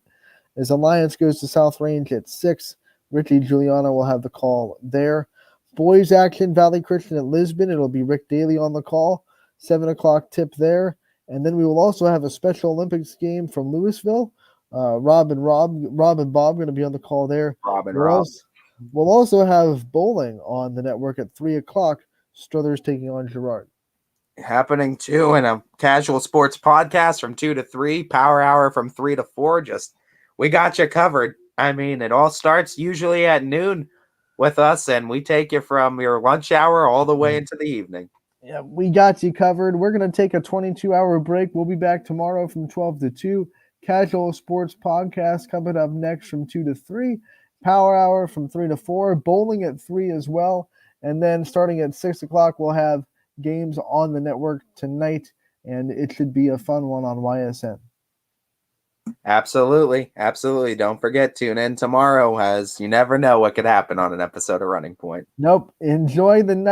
As Alliance goes to South Range at 6, Richie Giuliano will have the call there. Boys action, Valley Christian at Lisbon. It'll be Rick Daly on the call. 7 o'clock tip there. And then we will also have a Special Olympics game from Louisville. Rob and Bob going to be on the call there. We'll also have bowling on the network at 3 o'clock. Struthers taking on Girard. Happening too in a casual sports podcast from 2 to 3, Power Hour from 3 to 4. We got you covered. I mean, it all starts usually at noon with us, and we take you from your lunch hour all the way into the evening. Yeah, we got you covered. We're going to take a 22-hour break. We'll be back tomorrow from 12 to 2. Casual Sports Podcast coming up next from 2 to 3. Power Hour from 3 to 4. Bowling at 3 as well. And then starting at 6 o'clock, we'll have games on the network tonight, and it should be a fun one on YSN. Absolutely. Absolutely. Don't forget, tune in tomorrow, as you never know what could happen on an episode of Running Point. Nope. Enjoy the night.